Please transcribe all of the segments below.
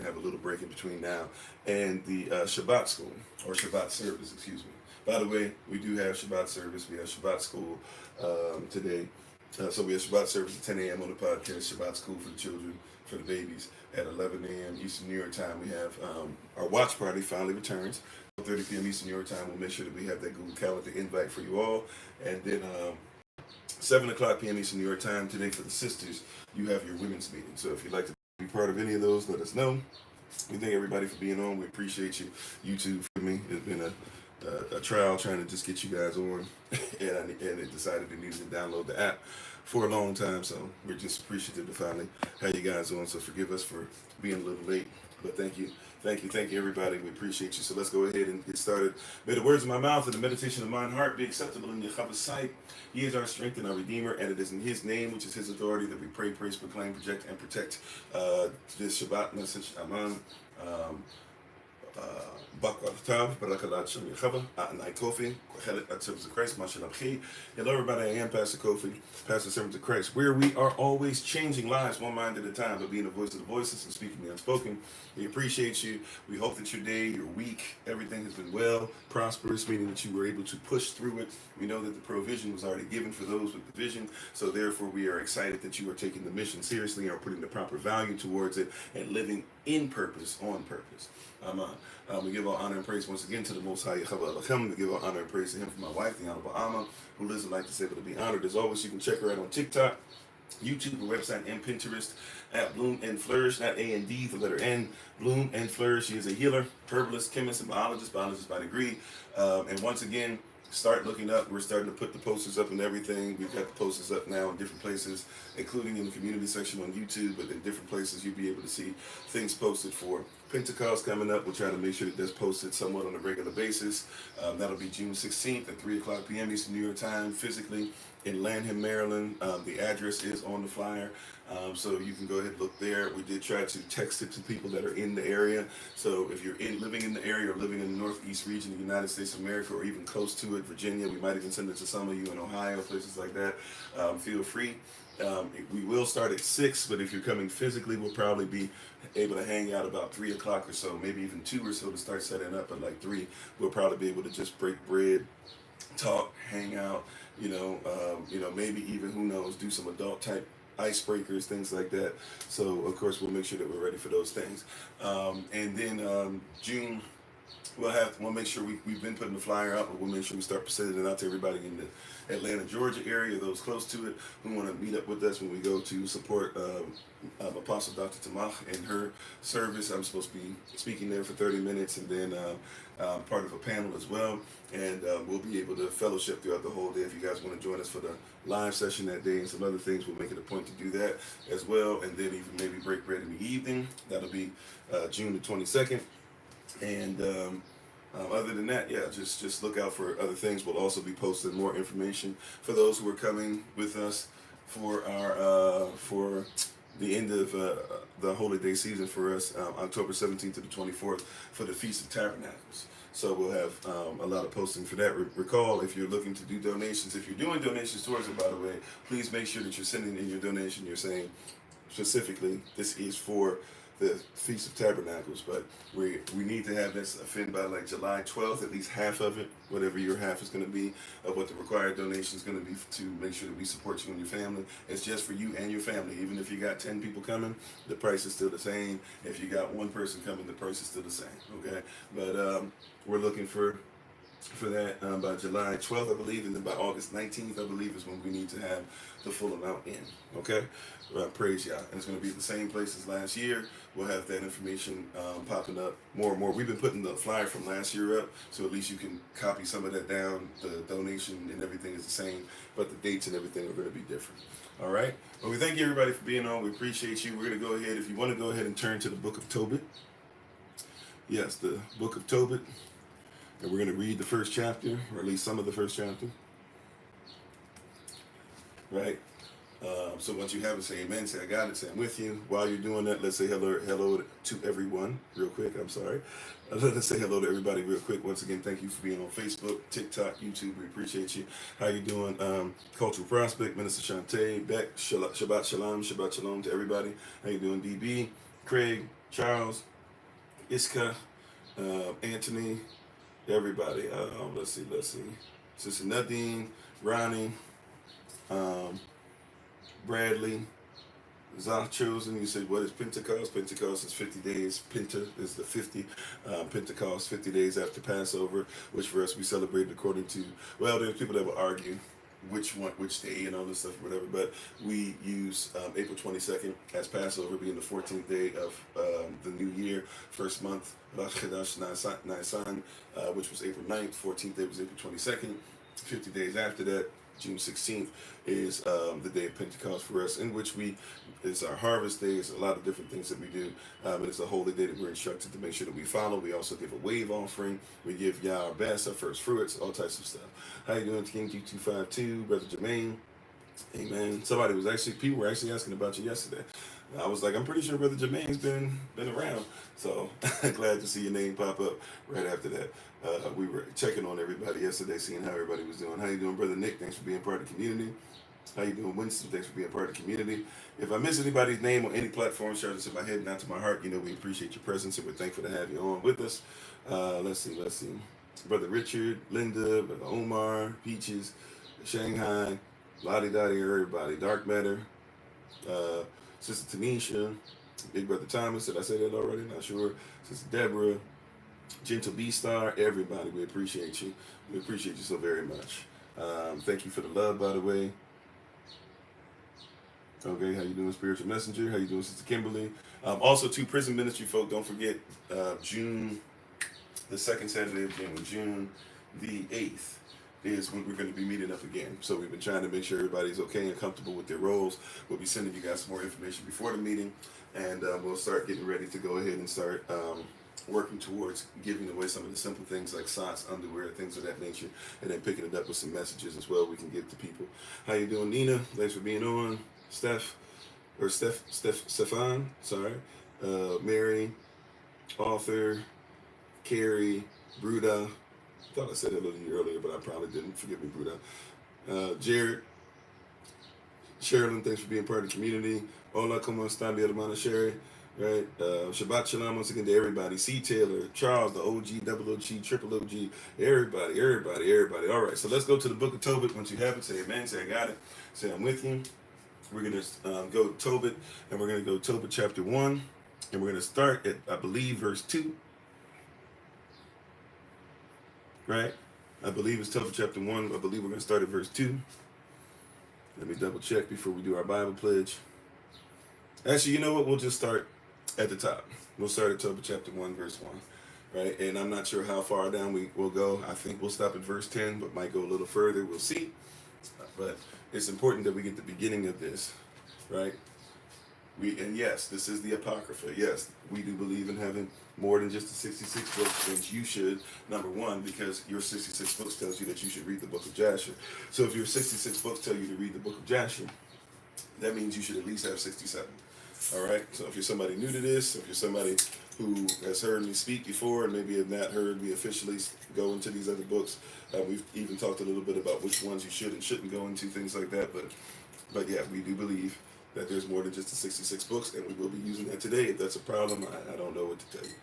have a little break in between now and the Shabbat school, or Shabbat service, excuse me. By the way, we do have Shabbat service. We have Shabbat school today. So we have Shabbat service at 10 a.m. on the podcast, Shabbat school for the children, for the babies, at 11 a.m. Eastern New York time. We have our watch party finally returns. 30 p.m. Eastern New York time. We'll make sure that we have that Google Calendar invite for you all. And then 7 o'clock p.m. Eastern New York time today for the sisters, you have your women's meeting. So if you'd like to be part of any of those, let us know. We thank everybody for being on. We appreciate you. YouTube for me. It's been a trial trying to just get you guys on, and it decided it needed to download the app for a long time. So we're just appreciative to finally have you guys on. So forgive us for being a little late, but thank you, everybody. We appreciate you. So let's go ahead and get started. May the words of my mouth and the meditation of mine heart be acceptable in Yahweh's sight. He is our strength and our Redeemer, and it is in His name, which is His authority, that we pray, praise, proclaim, project, and protect this Shabbat message. Amen. Hello everybody, I am Pastor Kofi, Pastor Servant of Christ, where we are always changing lives one mind at a time, but being the voice of the voiceless and speaking the unspoken. We appreciate you. We hope that your day, your week, everything has been well, prosperous, meaning that you were able to push through it. We know that the provision was already given for those with the vision, so therefore we are excited that you are taking the mission seriously and are putting the proper value towards it and living in purpose, on purpose. We give all honor and praise once again to the Most High Yahweh Elohim. We give all honor and praise to Him for my wife, the Honorable Amma, who lives a life that's able to be honored. As always, you can check her out on TikTok, YouTube, her website, and Pinterest at Bloom and Flourish, not A and D, the letter N, Bloom and Flourish. She is a healer, herbalist, chemist, and biologist by degree. And once again, start looking up. We're starting to put the posters up and everything. We've got the posters up now in different places, including in the community section on YouTube, but in different places you'll be able to see things posted for Pentecost coming up. We'll try to make sure that that's posted somewhat on a regular basis. That'll be June 16th at 3 o'clock p.m. Eastern New York time, physically in Lanham, Maryland. The address is on the flyer, so you can go ahead and look there. We did try to text it to people that are in the area. So if you're living in the area or living in the Northeast region of the United States of America, or even close to it, Virginia, we might even send it to some of you in Ohio, places like that. Feel free. We will start at 6, but if you're coming physically, we'll probably be able to hang out about 3 o'clock or so, maybe even 2 or so to start setting up. At like 3, we'll probably be able to just break bread, talk, hang out, maybe even, who knows, do some adult type icebreakers, things like that. So of course we'll make sure that we're ready for those things. And then June, we'll make sure we've been putting the flyer out, but we'll make sure we start sending it out to everybody in the Atlanta, Georgia area, those close to it who want to meet up with us when we go to support Apostle Dr. Tamach and her service. I'm supposed to be speaking there for 30 minutes and then part of a panel as well. And we'll be able to fellowship throughout the whole day. If you guys want to join us for the live session that day and some other things, we'll make it a point to do that as well. And then even maybe break bread in the evening. That'll be June the 22nd. And other than that, yeah, just look out for other things. We'll also be posting more information for those who are coming with us for our for the end of the Holy Day season for us, October 17th to the 24th for the Feast of Tabernacles. So we'll have a lot of posting for that. Recall, if you're looking to do donations, if you're doing donations towards it, by the way, please make sure that you're sending in your donation. You're saying specifically this is for the Feast of Tabernacles, but we need to have this fin by like July 12th, at least half of it, whatever your half is going to be, of what the required donation is going to be to make sure that we support you and your family. It's just for you and your family. Even if you got 10 people coming, the price is still the same. If you got one person coming, the price is still the same, okay? But we're looking for that by July 12th, I believe, and then by August 19th, I believe, is when we need to have the full amount in, okay? Praise y'all. And it's going to be the same place as last year. We'll have that information popping up more and more. We've been putting the flyer from last year up, so at least you can copy some of that down. The donation and everything is the same, but the dates and everything are going to be different. All right? Well, we thank you, everybody, for being on. We appreciate you. We're going to go ahead, if you want to go ahead and turn to the book of Tobit. Yes, the book of Tobit. And we're going to read the first chapter, or at least some of the first chapter. Right? So once you have it, say amen, say I got it, say I'm with you. While you're doing that, let's say hello to everyone real quick. I'm sorry. Let's say hello to everybody real quick. Once again, thank you for being on Facebook, TikTok, YouTube. We appreciate you. How you doing? Cultural Prospect, Minister Shantae, Beck, Shabbat Shalom to everybody. How you doing, DB, Craig, Charles, Iska, Anthony, everybody. Let's see. Sister Nadine, Ronnie, Bradley, Zah Chosen. You said, what is Pentecost? Pentecost is 50 days. Penta is the 50. Pentecost, 50 days after Passover, which for us we celebrate according to, well, there's people that will argue which day and all this stuff, whatever, but we use April 22nd as Passover being the 14th day of the new year, first month, Rosh Chodesh Nisan, which was April 9th, 14th day was April 22nd, 50 days after that, June 16th is the day of Pentecost for us, in which it's our harvest day. It's a lot of different things that we do. And it's a holy day that we're instructed to make sure that we follow. We also give a wave offering. We give Yah our best, our first fruits, all types of stuff. How you doing, King G252, Brother Jermaine? Amen. People were actually asking about you yesterday. I was like, I'm pretty sure Brother Jermaine's been around. So glad to see your name pop up right after that. We were checking on everybody yesterday, seeing how everybody was doing. How you doing, Brother Nick? Thanks for being part of the community. How you doing, Winston? Thanks for being part of the community. If I miss anybody's name on any platform, shout out to my head, not to my heart. You know, we appreciate your presence and we're thankful to have you on with us. Let's see. Brother Richard, Linda, Brother Omar, Peaches, Shanghai, Lottie Dottie, everybody. Dark Matter, Sister Tanisha, Big Brother Thomas. Did I say that already? Not sure. Sister Deborah, Gentle B-Star, everybody. We appreciate you. We appreciate you so very much. Thank you for the love, by the way. Okay, how you doing, Spiritual Messenger? How you doing, Sister Kimberly? Also, to Prison Ministry folk, don't forget, June, the second Saturday of June the 8th is when we're going to be meeting up again. So we've been trying to make sure everybody's okay and comfortable with their roles. We'll be sending you guys some more information before the meeting, and we'll start getting ready to go ahead and start working towards giving away some of the simple things like socks, underwear, things of that nature, and then picking it up with some messages as well we can give to people. How you doing, Nina? Thanks for being on. Stefan, sorry. Mary, Author, Carrie, Bruda. I thought I said hello to you earlier, but I probably didn't. Forgive me, Bruda. Jared, Sherilyn, thanks for being part of the community. Hola, como está, mi hermana Sherry? Right, Shabbat Shalom once again to everybody. C. Taylor, Charles, the OG, double OG, triple OG, everybody. All right, so let's go to the book of Tobit. Once you have it, say amen, say I got it, say I'm with you. We're going to go to Tobit, and we're going to go Tobit chapter 1, and we're going to start at, I believe, verse 2. Right? I believe it's Tobit chapter 1. I believe we're going to start at verse 2. Let me double check before we do our Bible pledge. Actually, you know what? We'll just start at the top. We'll start at Tobit chapter 1, verse 1. Right? And I'm not sure how far down we will go. I think we'll stop at verse 10, but might go a little further. We'll see. But it's important that we get the beginning of this, right? And yes, this is the Apocrypha. Yes, we do believe in having more than just the 66 books, and you should, number one, because your 66 books tells you that you should read the book of Jasher. So if your 66 books tell you to read the book of Jasher, that means you should at least have 67. All right? So if you're somebody new to this, if you're somebody who has heard me speak before and maybe have not heard me officially go into these other books, we've even talked a little bit about which ones you should and shouldn't go into, things like that. But yeah, we do believe that there's more than just the 66 books, and we will be using that today. If that's a problem, I don't know what to tell you.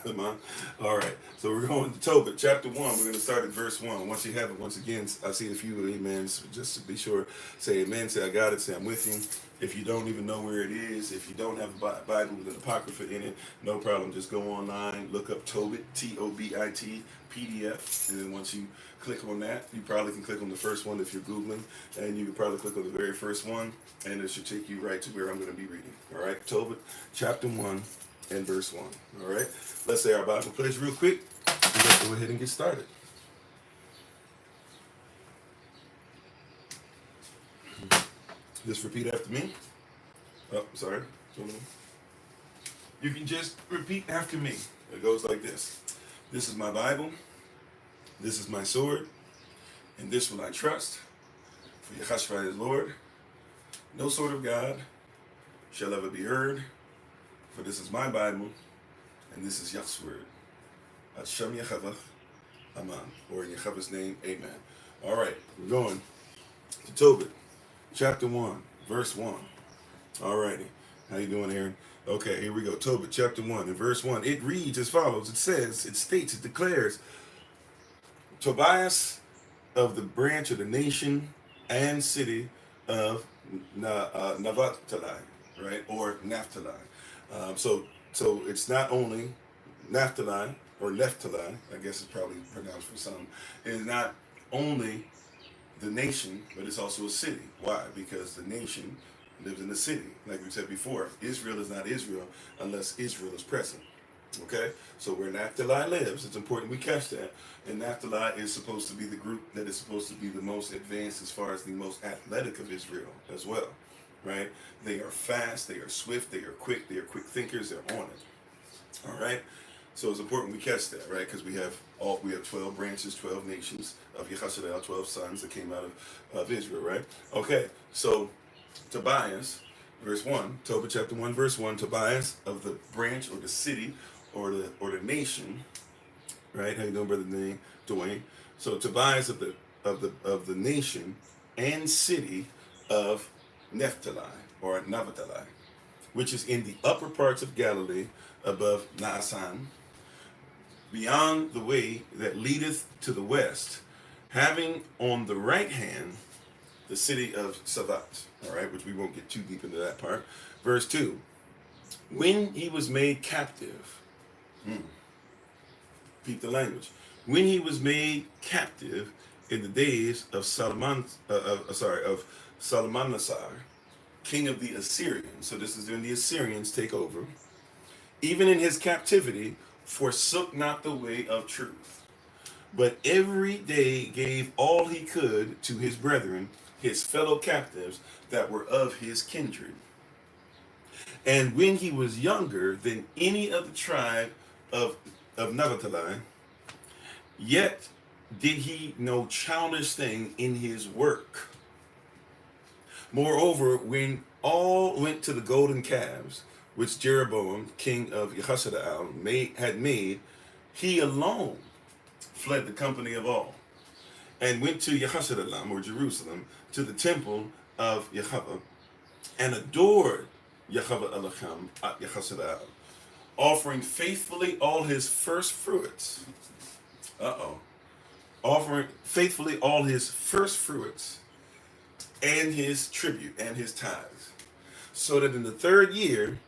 Come on. All right, so we're going to Tobit, chapter 1. We're going to start at verse 1. Once you have it, once again, I see a few amens. Just to be sure, say amen, say I got it, say I'm with you. If you don't even know where it is, if you don't have a Bible with an Apocrypha in it, no problem. Just go online, look up Tobit, T-O-B-I-T, PDF, and then once you click on that, you probably can click on the first one if you're Googling, and you can probably click on the very first one, and it should take you right to where I'm going to be reading. All right, Tobit, chapter 1 and verse 1. All right, let's say our Bible pledge real quick, and let's go ahead and get started. Just repeat after me. Oh, sorry. You can just repeat after me. It goes like this. This is my Bible. This is my sword. And this will I trust. For Yahshua is Lord. No sword of God shall ever be heard. For this is my Bible. And this is Yah's word. Hashem Yahweh. Amen. Or in Yahweh's name, amen. All right. We're going to Tobit. Chapter 1, verse 1. Alrighty. How you doing, Aaron? Okay, here we go. Tobit chapter 1 and verse 1. It reads as follows. It says, it states, it declares, Tobias of the branch of the nation and city of Naphtali, right? Or Naphtali. So it's not only Naphtali or Naphtali, I guess it's probably pronounced for some. It is not only the nation, but it's also a city. Why? Because the nation lives in the city. Like we said before, Israel is not Israel unless Israel is present. Okay? So where Naphtali lives, it's important we catch that. And Naphtali is supposed to be the group that is supposed to be the most advanced as far as the most athletic of Israel as well. Right? They are fast, they are swift, they are quick thinkers, they're on it. All right? So it's important we catch that, right? Because we have 12 branches, 12 nations of Yehashadel, 12 sons that came out of Israel, right? Okay, so Tobias, verse 1, Tobit chapter 1, verse 1, Tobias of the branch or the city or the nation, right? How you doing, brother Dwayne? So Tobias of the nation and city of Naphtali or Naphtali, which is in the upper parts of Galilee above Naasan, beyond the way that leadeth to the west, having on the right hand the city of Savat, all right, which we won't get too deep into that part. Verse 2, when he was made captive, repeat the language, when he was made captive in the days of Salmanasar, king of the Assyrians, so this is when the Assyrians take over, even in his captivity, forsook not the way of truth, but every day gave all he could to his brethren, his fellow captives that were of his kindred. And when he was younger than any of the tribe of Naphtali, yet did he no childish thing in his work. Moreover, when all went to the golden calves, which Jeroboam, king of Yehashadal, had made, he alone fled the company of all, and went to Yehashadalam, or Jerusalem, to the temple of Yahweh, and adored Yahweh Elohim at Yehashadal, offering faithfully all his first fruits. Offering faithfully all his first fruits, and his tribute, and his tithes. So that in the third year,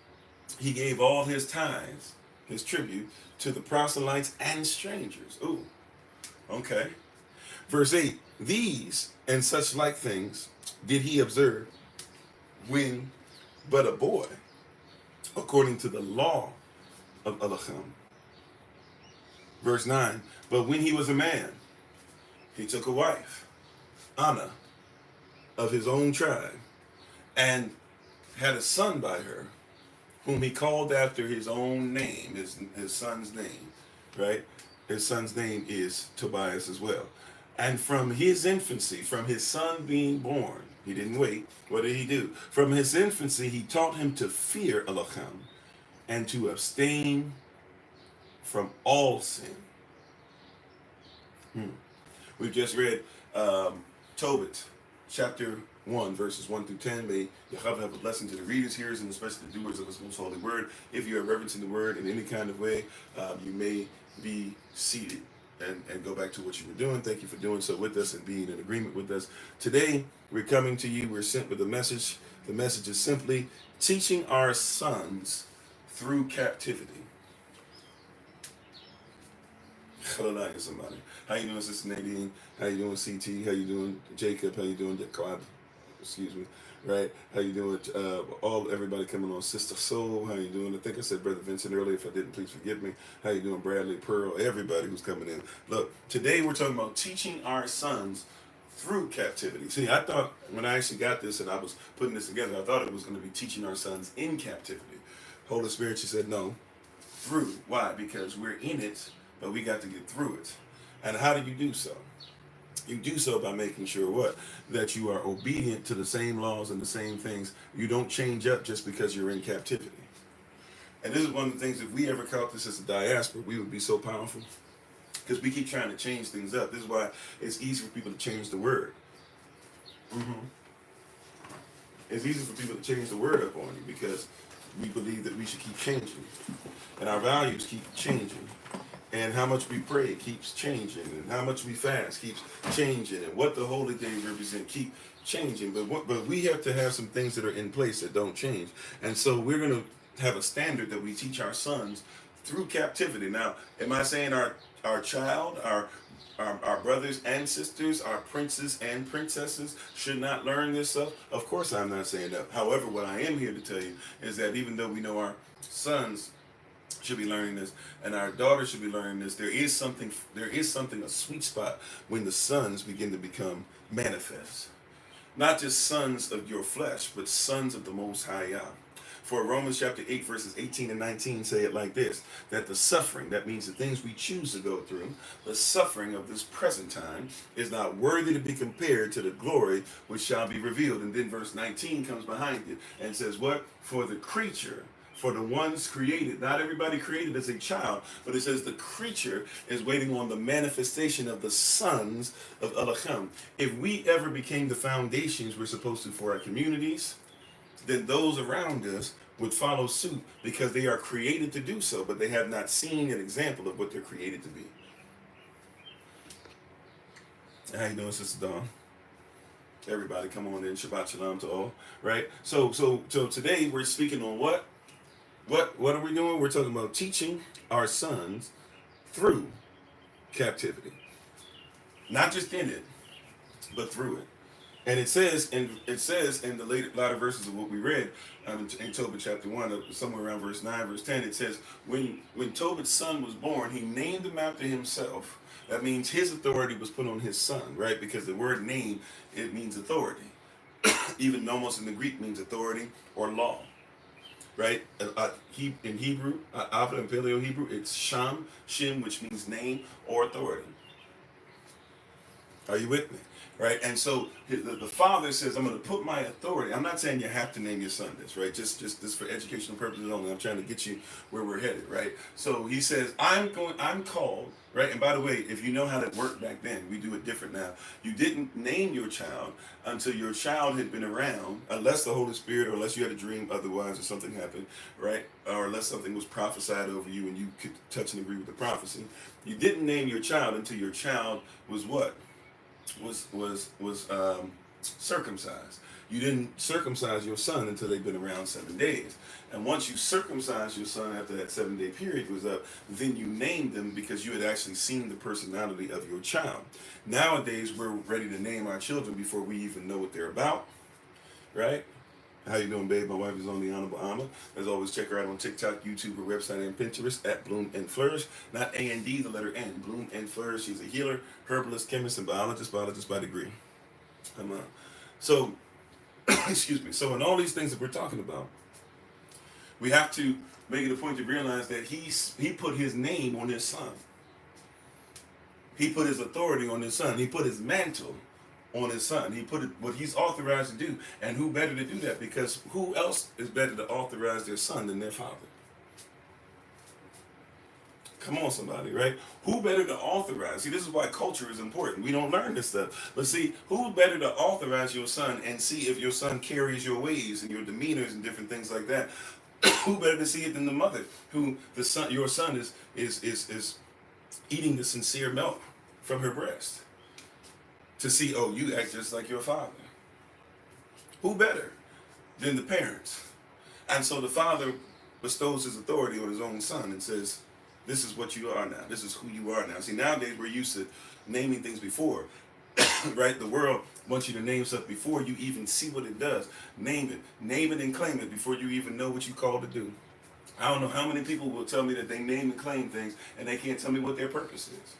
he gave all his tithes, his tribute, to the proselytes and strangers. Ooh, okay. Verse 8, these and such like things did he observe when but a boy, according to the law of Elohim. Verse 9, but when he was a man, he took a wife, Anna, of his own tribe, and had a son by her, whom he called after his own name, his son's name, right? His son's name is Tobias as well. And from his infancy, from his son being born, he didn't wait. What did he do? From his infancy, he taught him to fear Elohim and to abstain from all sin. We've just read Tobit, chapter 1, verses 1 through 10. May Yahweh have a blessing to the readers, hearers, and especially the doers of his most holy word. If you are reverencing the word in any kind of way, you may be seated and go back to what you were doing. Thank you for doing so with us and being in agreement with us. Today, we're coming to you. We're sent with a message. The message is simply teaching our sons through captivity. Hallelujah, somebody. How you doing, Sister Nadine? How you doing, CT? How you doing, Jacob? How you doing, Claude? Excuse me. Right? How you doing? Everybody coming on, Sister Soul. How you doing? I think I said Brother Vincent earlier. If I didn't, please forgive me. How you doing, Bradley, Pearl? Everybody who's coming in. Look, today we're talking about teaching our sons through captivity. See, I thought when I actually got this and I was putting this together, I thought it was going to be teaching our sons in captivity. Holy Spirit, she said no. Through. Why? Because we're in it, but we got to get through it. And how do you do so? You do so by making sure what? That you are obedient to the same laws and the same things. You don't change up just because you're in captivity. And this is one of the things, if we ever caught this as a diaspora, we would be so powerful. Because we keep trying to change things up. This is why it's easy for people to change the word. It's easy for people to change the word up on you because we believe that we should keep changing, and our values keep changing, and how much we pray keeps changing, and how much we fast keeps changing, and what the holy days represent keep changing. But we have to have some things that are in place that don't change, and so we're going to have a standard that we teach our sons through captivity. Now, am I saying our child, our brothers and sisters, our princes and princesses should not learn this stuff? Of course I'm not saying that. However, what I am here to tell you is that even though we know our sons should be learning this and our daughters should be learning this, there is something, a sweet spot when the sons begin to become manifest. Not just sons of your flesh, but sons of the Most High Yah. For Romans chapter 8, verses 18 and 19 say it like this, that the suffering, that means the things we choose to go through, the suffering of this present time is not worthy to be compared to the glory which shall be revealed. And then verse 19 comes behind it and says what? For the creature, for the ones created, not everybody created as a child, but it says the creature is waiting on the manifestation of the sons of Elohim. If we ever became the foundations we're supposed to for our communities, then those around us would follow suit because they are created to do so, but they have not seen an example of what they're created to be. How you doing, Sister Dawn? Everybody, come on in. Shabbat Shalom to all. Right? So today we're speaking on what? What are we doing? We're talking about teaching our sons through captivity, not just in it, but through it. And it says in the latter verses of what we read in Tobit chapter 1, somewhere around verse 9, verse 10, it says, when Tobit's son was born, he named him after himself. That means his authority was put on his son, right? Because the word name, it means authority. Even nomos in the Greek means authority or law, right? In Hebrew, Ava and Paleo Hebrew, it's Sham, which means name or authority. Are you with me? Right, and so the father says, I'm going to put my authority. I'm not saying you have to name your son this, right? Just this for educational purposes only. I'm trying to get you where we're headed, right? So he says, I'm called, right? And by the way, if you know how that worked back then, we do it different now. You didn't name your child until your child had been around, unless the Holy Spirit, or unless you had a dream otherwise or something happened, right? Or unless something was prophesied over you and you could touch and agree with the prophecy. You didn't name your child until your child was what? Was circumcised. You didn't circumcise your son until they've been around 7 days. And once you circumcised your son after that 7-day period was up, then you named them because you had actually seen the personality of your child. Nowadays, we're ready to name our children before we even know what they're about, right? How you doing, babe? My wife is on the Honorable Amma. As always, check her out on TikTok, YouTube, her website, and Pinterest at Bloom and Flourish. Not A-N-D, the letter N. Bloom and Flourish. She's a healer, herbalist, chemist, and biologist by degree. Come on. So, excuse me. So in all these things that we're talking about, we have to make it a point to realize that he put his name on his son. He put his authority on his son. He put his mantle on his son. He put it, what he's authorized to do. And who better to do that? Because who else is better to authorize their son than their father? Come on, somebody, right? Who better to authorize? See, this is why culture is important. We don't learn this stuff. But see, who better to authorize your son and see if your son carries your ways and your demeanors and different things like that? Who better to see it than the mother, who your son is eating the sincere milk from her breast? To see, oh, you act just like your father. Who better than the parents? And so the father bestows his authority on his own son and says, this is what you are now. This is who you are now. See, nowadays we're used to naming things before, right? The world wants you to name stuff before you even see what it does. Name it and claim it before you even know what you called to do. I don't know how many people will tell me that they name and claim things and they can't tell me what their purpose is.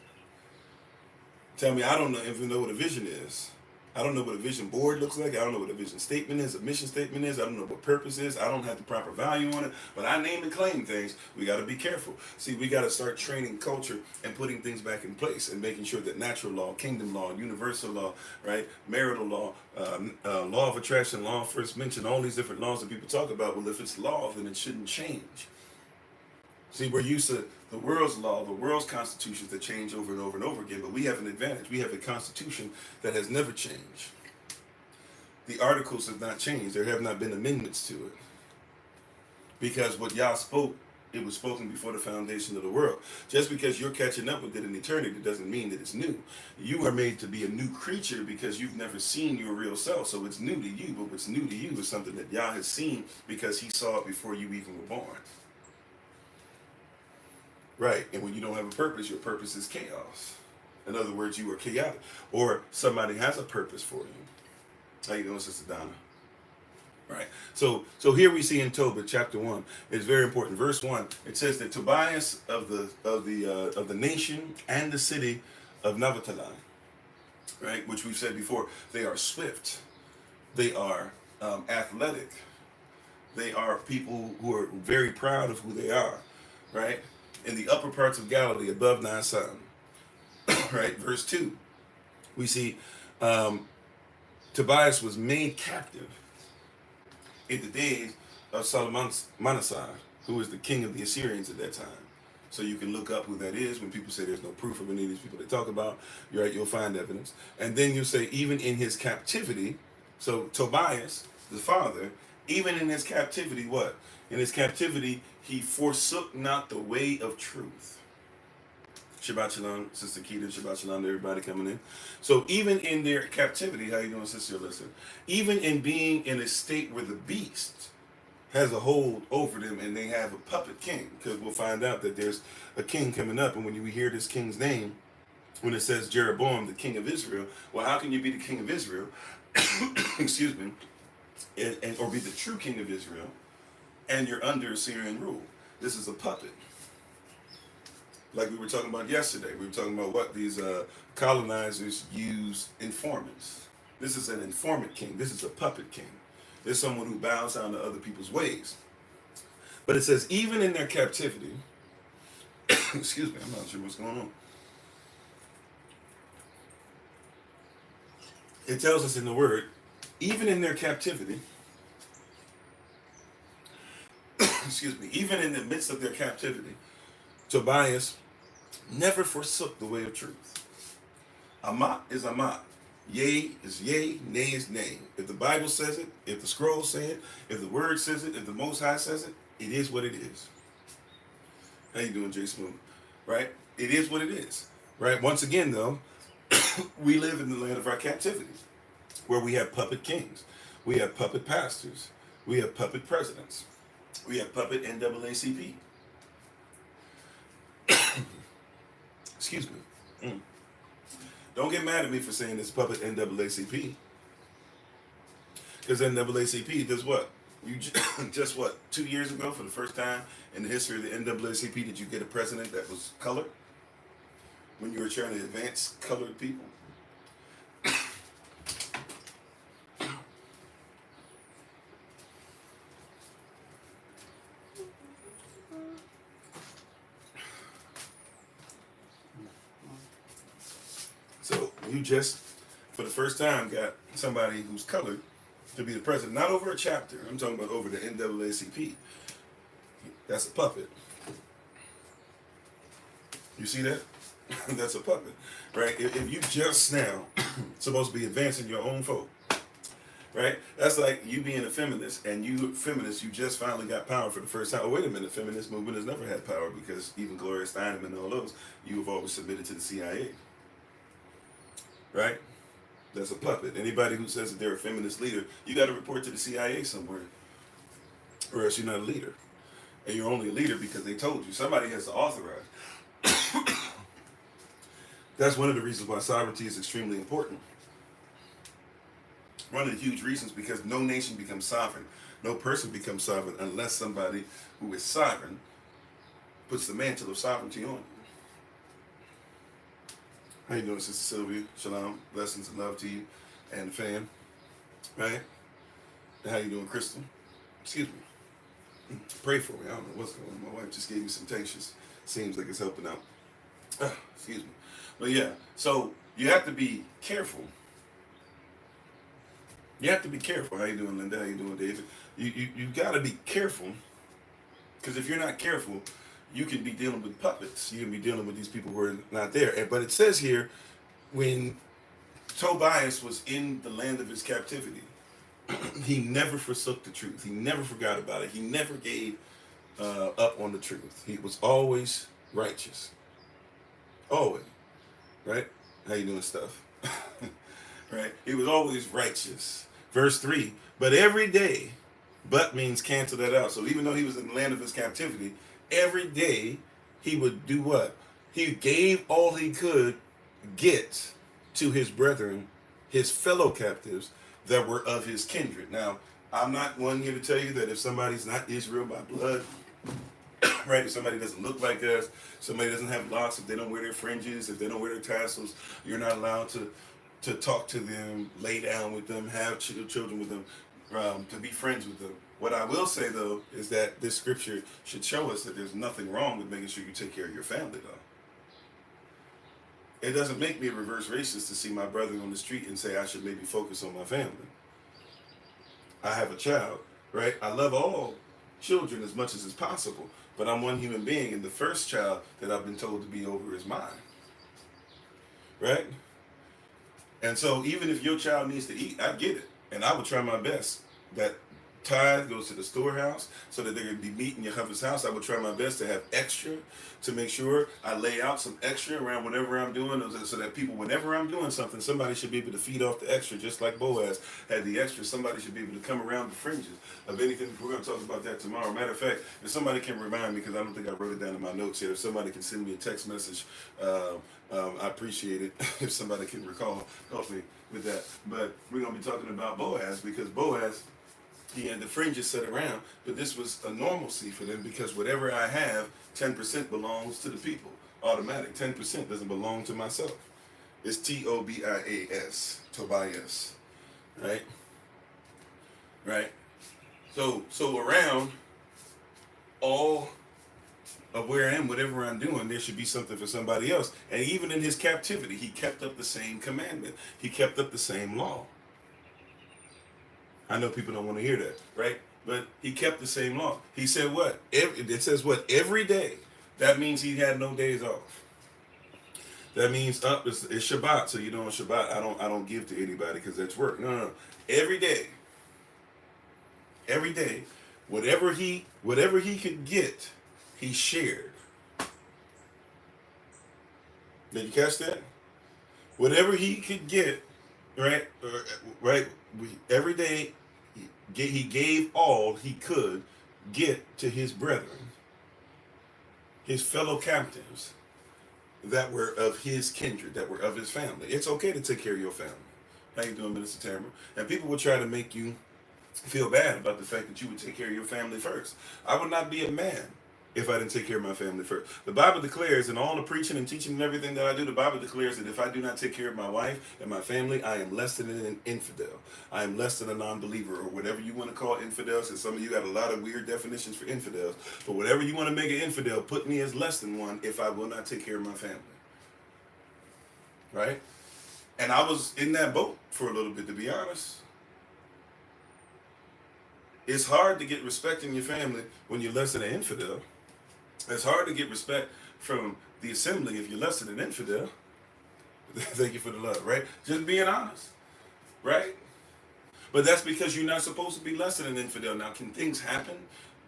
Tell me, I don't even know what a vision is. I don't know what a vision board looks like. I don't know what a vision statement is, a mission statement is. I don't know what purpose is. I don't have the proper value on it. But I name and claim things. We got to be careful. See, we got to start training culture and putting things back in place and making sure that natural law, kingdom law, universal law, right, marital law, law of attraction, law of first mention, all these different laws that people talk about. Well, if it's law, then it shouldn't change. See, we're used to the world's law, the world's constitutions that change over and over and over again, but we have an advantage. We have a constitution that has never changed. The articles have not changed. There have not been amendments to it. Because what Yah spoke, it was spoken before the foundation of the world. Just because you're catching up with it in eternity doesn't mean that it's new. You are made to be a new creature because you've never seen your real self. So it's new to you, but what's new to you is something that Yah has seen because he saw it before you even were born. Right, and when you don't have a purpose, your purpose is chaos. In other words, you are chaotic. Or somebody has a purpose for you. How you doing, Sister Donna? Right. So here we see in Tobit chapter 1, it's very important. Verse 1, it says that Tobias of the nation and the city of Navatali, right, which we've said before, they are swift, they are athletic, they are people who are very proud of who they are, right? In the upper parts of Galilee, above Nisan, right? Verse 2, we see Tobias was made captive in the days of Salmanasar, who was the king of the Assyrians at that time. So you can look up who that is. When people say there's no proof of any of these people they talk about, you're right, you'll find evidence. And then you'll say, even in his captivity, so Tobias, the father, even in his captivity, what? In his captivity, he forsook not the way of truth. Shabbat Shalom, Sister Keita, Shabbat Shalom to everybody coming in. So even in their captivity, how you doing, Sister Alyssa? Even in being in a state where the beast has a hold over them and they have a puppet king, because we'll find out that there's a king coming up, and when we hear this king's name, when it says Jeroboam, the king of Israel, well, how can you be the king of Israel, excuse me, and or be the true king of Israel, and you're under Assyrian rule? This is a puppet. Like we were talking about yesterday, we were talking about what these colonizers use informants. This is an informant king. This is a puppet king. There's someone who bows down to other people's ways. But it says, even in their captivity, excuse me, I'm not sure what's going on. It tells us in the word, even in their captivity, excuse me, even in the midst of their captivity, Tobias never forsook the way of truth. Amat is amat. Yea is yea, nay is nay. If the Bible says it, if the scroll say it, if the word says it, if the Most High says it, it is what it is. How you doing, Jay Smooth? Right? It is what it is. Right? Once again, though, we live in the land of our captivity, where we have puppet kings, we have puppet pastors, we have puppet presidents, we have puppet NAACP. Excuse me. Don't get mad at me for saying this puppet NAACP. Because NAACP does what? You just what? 2 years ago, for the first time in the history of the NAACP, did you get a president that was colored? When you were trying to advance colored people? So you just, for the first time, got somebody who's colored to be the president. Not over a chapter. I'm talking about over the NAACP. That's a puppet. You see that? That's a puppet, right? If you just now supposed to be advancing your own folk, right? That's like you being a feminist, and you feminists, you just finally got power for the first time. Oh, wait a minute, the feminist movement has never had power, because even Gloria Steinem and all those, you have always submitted to the CIA, right? That's a puppet. Anybody who says that they're a feminist leader, you got to report to the CIA somewhere, or else you're not a leader. And you're only a leader because they told you. Somebody has to authorize. That's one of the reasons why sovereignty is extremely important. One of the huge reasons, because no nation becomes sovereign. No person becomes sovereign unless somebody who is sovereign puts the mantle of sovereignty on you. How you doing, Sister Sylvia? Shalom, blessings and love to you and the fam. Right? And how you doing, Crystal? Excuse me. Pray for me. I don't know what's going on. My wife just gave me some tinctures. Seems like it's helping out. Excuse me. But yeah, so you have to be careful. You have to be careful. How you doing, Linda? How you doing, David? You got to be careful, because if you're not careful, you can be dealing with puppets. You can be dealing with these people who are not there. But it says here, when Tobias was in the land of his captivity, He never forsook the truth. He never forgot about it. He never gave up on the truth. He was always righteous. Always. Right? How you doing, stuff? Right? He was always righteous. Verse 3, but every day, but means cancel that out. So even though he was in the land of his captivity, every day he would do what? He gave all he could get to his brethren, his fellow captives that were of his kindred. Now, I'm not one here to tell you that if somebody's not Israel by blood, right, if somebody doesn't look like us, somebody doesn't have locks, if they don't wear their fringes, if they don't wear their tassels, you're not allowed to talk to them, lay down with them, have children with them, to be friends with them. What I will say, though, is that this scripture should show us that there's nothing wrong with making sure you take care of your family, though. It doesn't make me a reverse racist to see my brother on the street and say I should maybe focus on my family. I have a child, right? I love all children as much as is possible, but I'm one human being, and the first child that I've been told to be over is mine, right? And so even if your child needs to eat, I get it, and I would try my best that tithe goes to the storehouse so that they're going to be meeting your husband's house. I would try my best to have extra, to make sure I lay out some extra around whatever I'm doing, so that people, whenever I'm doing something, somebody should be able to feed off the extra, just like Boaz had the extra. Somebody should be able to come around the fringes of anything. We're going to talk about that tomorrow. Matter of fact, if somebody can remind me, because I don't think I wrote it down in my notes here, if somebody can send me a text message, I appreciate it. If somebody can recall, help me with that. But we're going to be talking about Boaz, because Boaz, he had the fringes set around, but this was a normalcy for them, because whatever I have, 10% belongs to the people. Automatic. 10% doesn't belong to myself. It's Tobias. Tobias. Right? Right? So around all of where I am, whatever I'm doing, there should be something for somebody else. And even in his captivity, he kept up the same commandment. He kept up the same law. I know people don't want to hear that, right? But he kept the same law. He said what? It says what? Every day. That means he had no days off. That means it's Shabbat. So you know, on Shabbat, I don't give to anybody because that's work. No. Every day, whatever he could get, he shared. Did you catch that? Whatever he could get, right? Every day. He gave all he could get to his brethren, his fellow captives that were of his kindred, that were of his family. It's okay to take care of your family. How you doing, Minister Tamara? And people will try to make you feel bad about the fact that you would take care of your family first. I would not be a man if I didn't take care of my family first. The Bible declares, in all the preaching and teaching and everything that I do, the Bible declares that if I do not take care of my wife and my family, I am less than an infidel. I am less than a non-believer, or whatever you want to call infidels, and some of you got a lot of weird definitions for infidels, but whatever you want to make an infidel, put me as less than one if I will not take care of my family. Right? And I was in that boat for a little bit, to be honest. It's hard to get respect in your family when you're less than an infidel. It's hard to get respect from the assembly if you're less than an infidel. Thank you for the love, right? Just being honest, right? But that's because you're not supposed to be less than an infidel. Now, can things happen?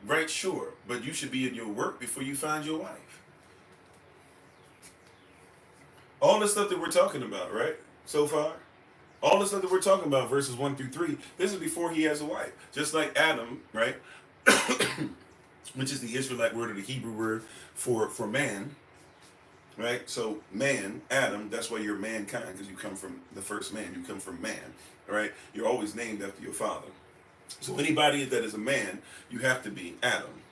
Right, sure. But you should be in your work before you find your wife. All the stuff that we're talking about, right, so far, all the stuff that we're talking about, verses 1 through 3, this is before he has a wife. Just like Adam, right? Which is the Israelite word or the Hebrew word for man, right? So man, Adam, that's why you're mankind, because you come from the first man. You come from man, right? You're always named after your father. So anybody that is a man, you have to be Adam's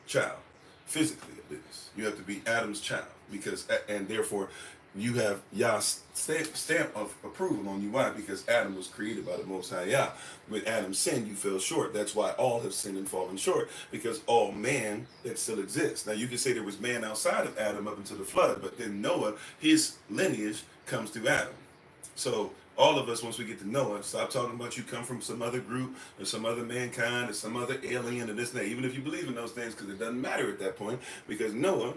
child, physically at least. You have to be Adam's child, and therefore you have Yah's stamp of approval on you. Why? Because Adam was created by the Most High Yah. When Adam sinned, you fell short. That's why all have sinned and fallen short, because all man that still exists. Now you can say there was man outside of Adam up until the flood, but then Noah, his lineage comes through Adam. So all of us, once we get to Noah, stop talking about you come from some other group or some other mankind or some other alien or this and that, even if you believe in those things, because it doesn't matter at that point, because Noah,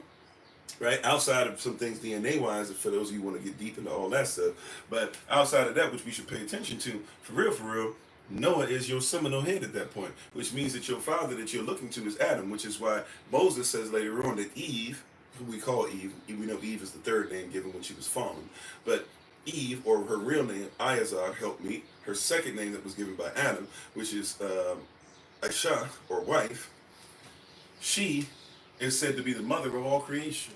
right, outside of some things DNA-wise, for those of you who want to get deep into all that stuff, but outside of that, which we should pay attention to, for real, Noah is your seminal head at that point, which means that your father that you're looking to is Adam, which is why Moses says later on that Eve, who we call Eve, we know Eve is the third name given when she was fallen, but Eve, or her real name, Iazar, help me, her second name that was given by Adam, which is Aisha, or wife, she is said to be the mother of all creation.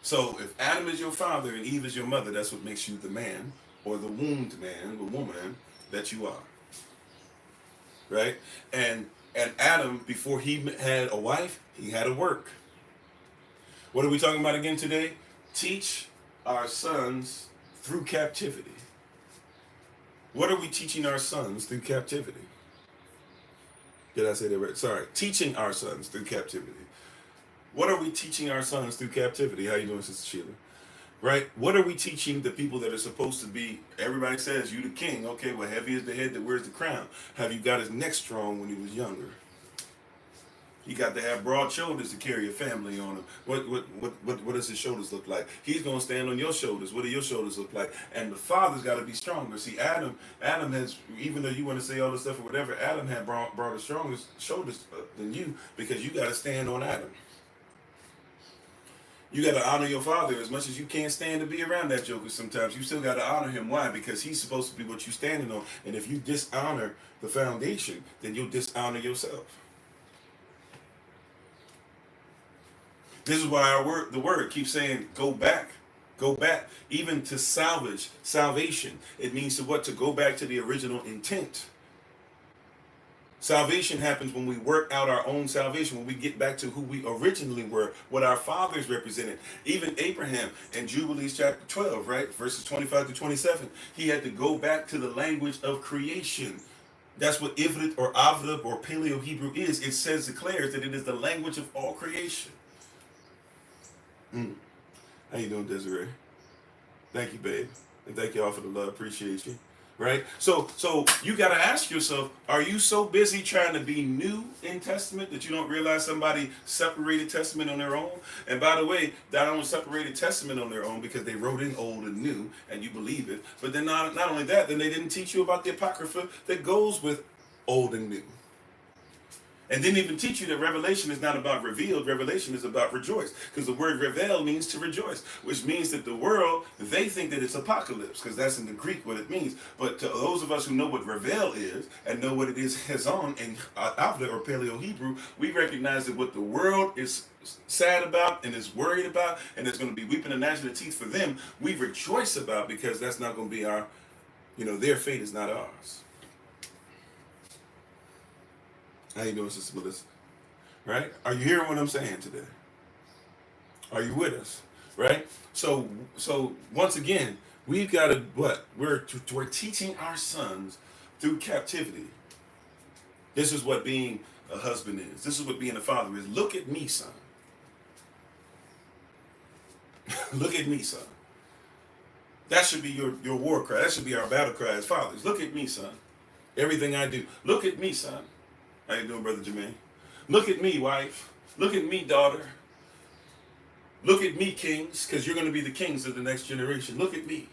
So if Adam is your father and Eve is your mother, that's what makes you the man, or the wombed man, the woman that you are. Right? And Adam, before he had a wife, he had to work. What are we talking about again today? Teach our sons through captivity. What are we teaching our sons through captivity? Did I say that right? Sorry. Teaching our sons through captivity. What are we teaching our sons through captivity? How you doing, Sister Sheila? Right? What are we teaching the people that are supposed to be, everybody says, you the king. Okay, well, heavy is the head that wears the crown. Have you got his neck strong when he was younger? He got to have broad shoulders to carry a family on him. What does his shoulders look like? He's going to stand on your shoulders. What do your shoulders look like? And the father's got to be stronger. See, Adam has, even though you want to say all this stuff or whatever, Adam had broader, stronger shoulders than you, because you got to stand on Adam. You got to honor your father as much as you can't stand to be around that joker sometimes. You still got to honor him. Why? Because he's supposed to be what you're standing on. And if you dishonor the foundation, then you'll dishonor yourself. This is why the word keeps saying, go back. Go back. Even to salvation. It means to what? To go back to the original intent. Salvation happens when we work out our own salvation, when we get back to who we originally were, what our fathers represented. Even Abraham in Jubilees chapter 12, right? Verses 25 to 27. He had to go back to the language of creation. That's what Ivrit or Avda or Paleo Hebrew is. It declares that it is the language of all creation. How you doing, Desiree? Thank you, babe. And thank you all for the love. Appreciate you. Right? So you got to ask yourself, are you so busy trying to be new in Testament that you don't realize somebody separated Testament on their own? And by the way, that only separated Testament on their own because they wrote in old and new and you believe it. But then not only that, then they didn't teach you about the Apocrypha that goes with old and new. And didn't even teach you that revelation is not about revealed. Revelation is about rejoice. Because the word revel means to rejoice, which means that the world, they think that it's apocalypse, because that's in the Greek what it means. But to those of us who know what revel is and know what it is hezon in Avda or Paleo Hebrew, we recognize that what the world is sad about and is worried about and is going to be weeping and gnashing of teeth for them, we rejoice about, because that's not going to be our, their fate is not ours. How you doing, Sister Melissa? Right? Are you hearing what I'm saying today? Are you with us? Right? So once again, we've got to what? We're teaching our sons through captivity. This is what being a husband is. This is what being a father is. Look at me, son. Look at me, son. That should be your war cry. That should be our battle cry as fathers. Look at me, son. Everything I do. Look at me, son. How you doing, Brother Jermaine? Look at me, wife. Look at me, daughter. Look at me, kings, because you're going to be the kings of the next generation. Look at me.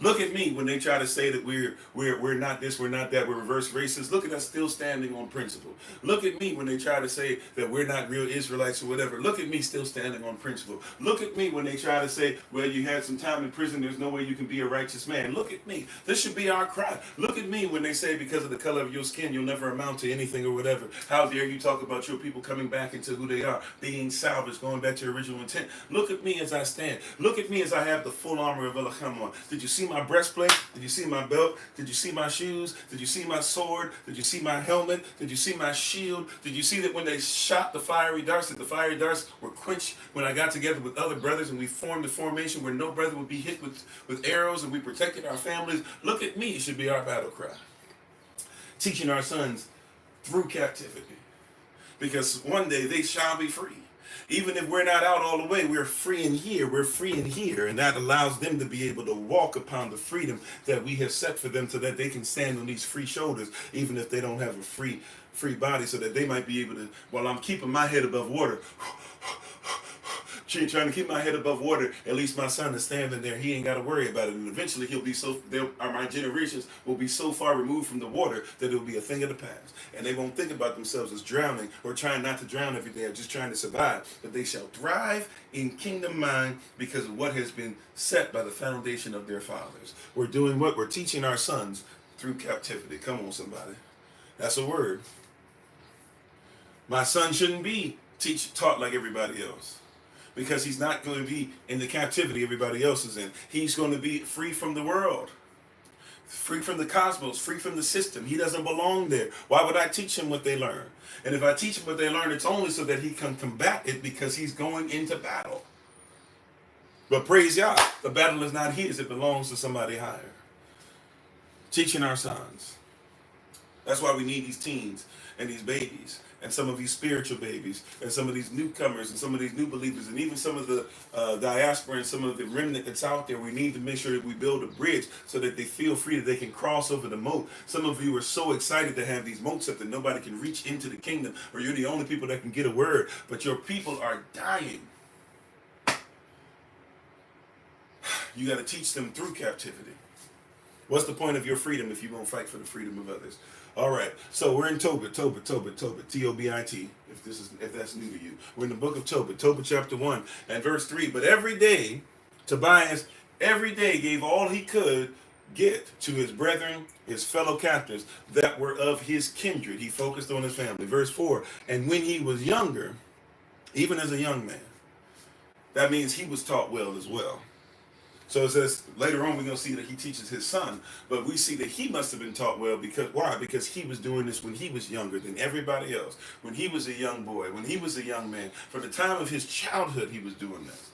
Look at me when they try to say that we're not this, we're not that, we're reverse racist. Look at us still standing on principle. Look at me when they try to say that we're not real Israelites or whatever. Look at me still standing on principle. Look at me when they try to say, well, you had some time in prison, there's no way you can be a righteous man. Look at me. This should be our cry. Look at me when they say because of the color of your skin, you'll never amount to anything or whatever. How dare you talk about your people coming back into who they are, being salvaged, going back to your original intent. Look at me as I stand. Look at me as I have the full armor of Elohim on. Did you see my breastplate? Did you see my belt? Did you see my shoes? Did you see my sword? Did you see my helmet? Did you see my shield? Did you see that when they shot the fiery darts, that the fiery darts were quenched when I got together with other brothers and we formed a formation where no brother would be hit with arrows and we protected our families? Look at me should be our battle cry. Teaching our sons through captivity. Because one day they shall be free. Even if we're not out all the way, we're free in here. We're free in here. And that allows them to be able to walk upon the freedom that we have set for them so that they can stand on these free shoulders, even if they don't have a free body, so that they might be able to, while I'm keeping my head above water, trying to keep my head above water. At least my son is standing there. He ain't got to worry about it. And eventually he'll be my generations will be so far removed from the water that it will be a thing of the past. And they won't think about themselves as drowning or trying not to drown every day or just trying to survive. But they shall thrive in kingdom mind because of what has been set by the foundation of their fathers. We're doing what? We're teaching our sons through captivity. Come on, somebody. That's a word. My son shouldn't be taught like everybody else, because he's not going to be in the captivity everybody else is in. He's going to be free from the world, free from the cosmos, free from the system. He doesn't belong there. Why would I teach him what they learn? And if I teach him what they learn, it's only so that he can combat it, because he's going into battle. But praise Yah, the battle is not his. It belongs to somebody higher. Teaching our sons. That's why we need these teens and these babies, and some of these spiritual babies, and some of these newcomers, and some of these new believers, and even some of the diaspora and some of the remnant that's out there. We need to make sure that we build a bridge so that they feel free, that they can cross over the moat. Some of you are so excited to have these moats up that nobody can reach into the kingdom, or you're the only people that can get a word, but your people are dying. You got to teach them through captivity. What's the point of your freedom if you won't fight for the freedom of others? All right, so we're in Tobit, T-O-B-I-T, if that's new to you. We're in the book of Tobit chapter 1 and verse 3. But every day, Tobias every day gave all he could get to his brethren, his fellow captives that were of his kindred. He focused on his family. Verse 4, and when he was younger, even as a young man, that means he was taught well as well. So it says later on we're going to see that he teaches his son, but we see that he must have been taught well. Because why? Because he was doing this when he was younger than everybody else, when he was a young boy, when he was a young man. From the time of his childhood he was doing this.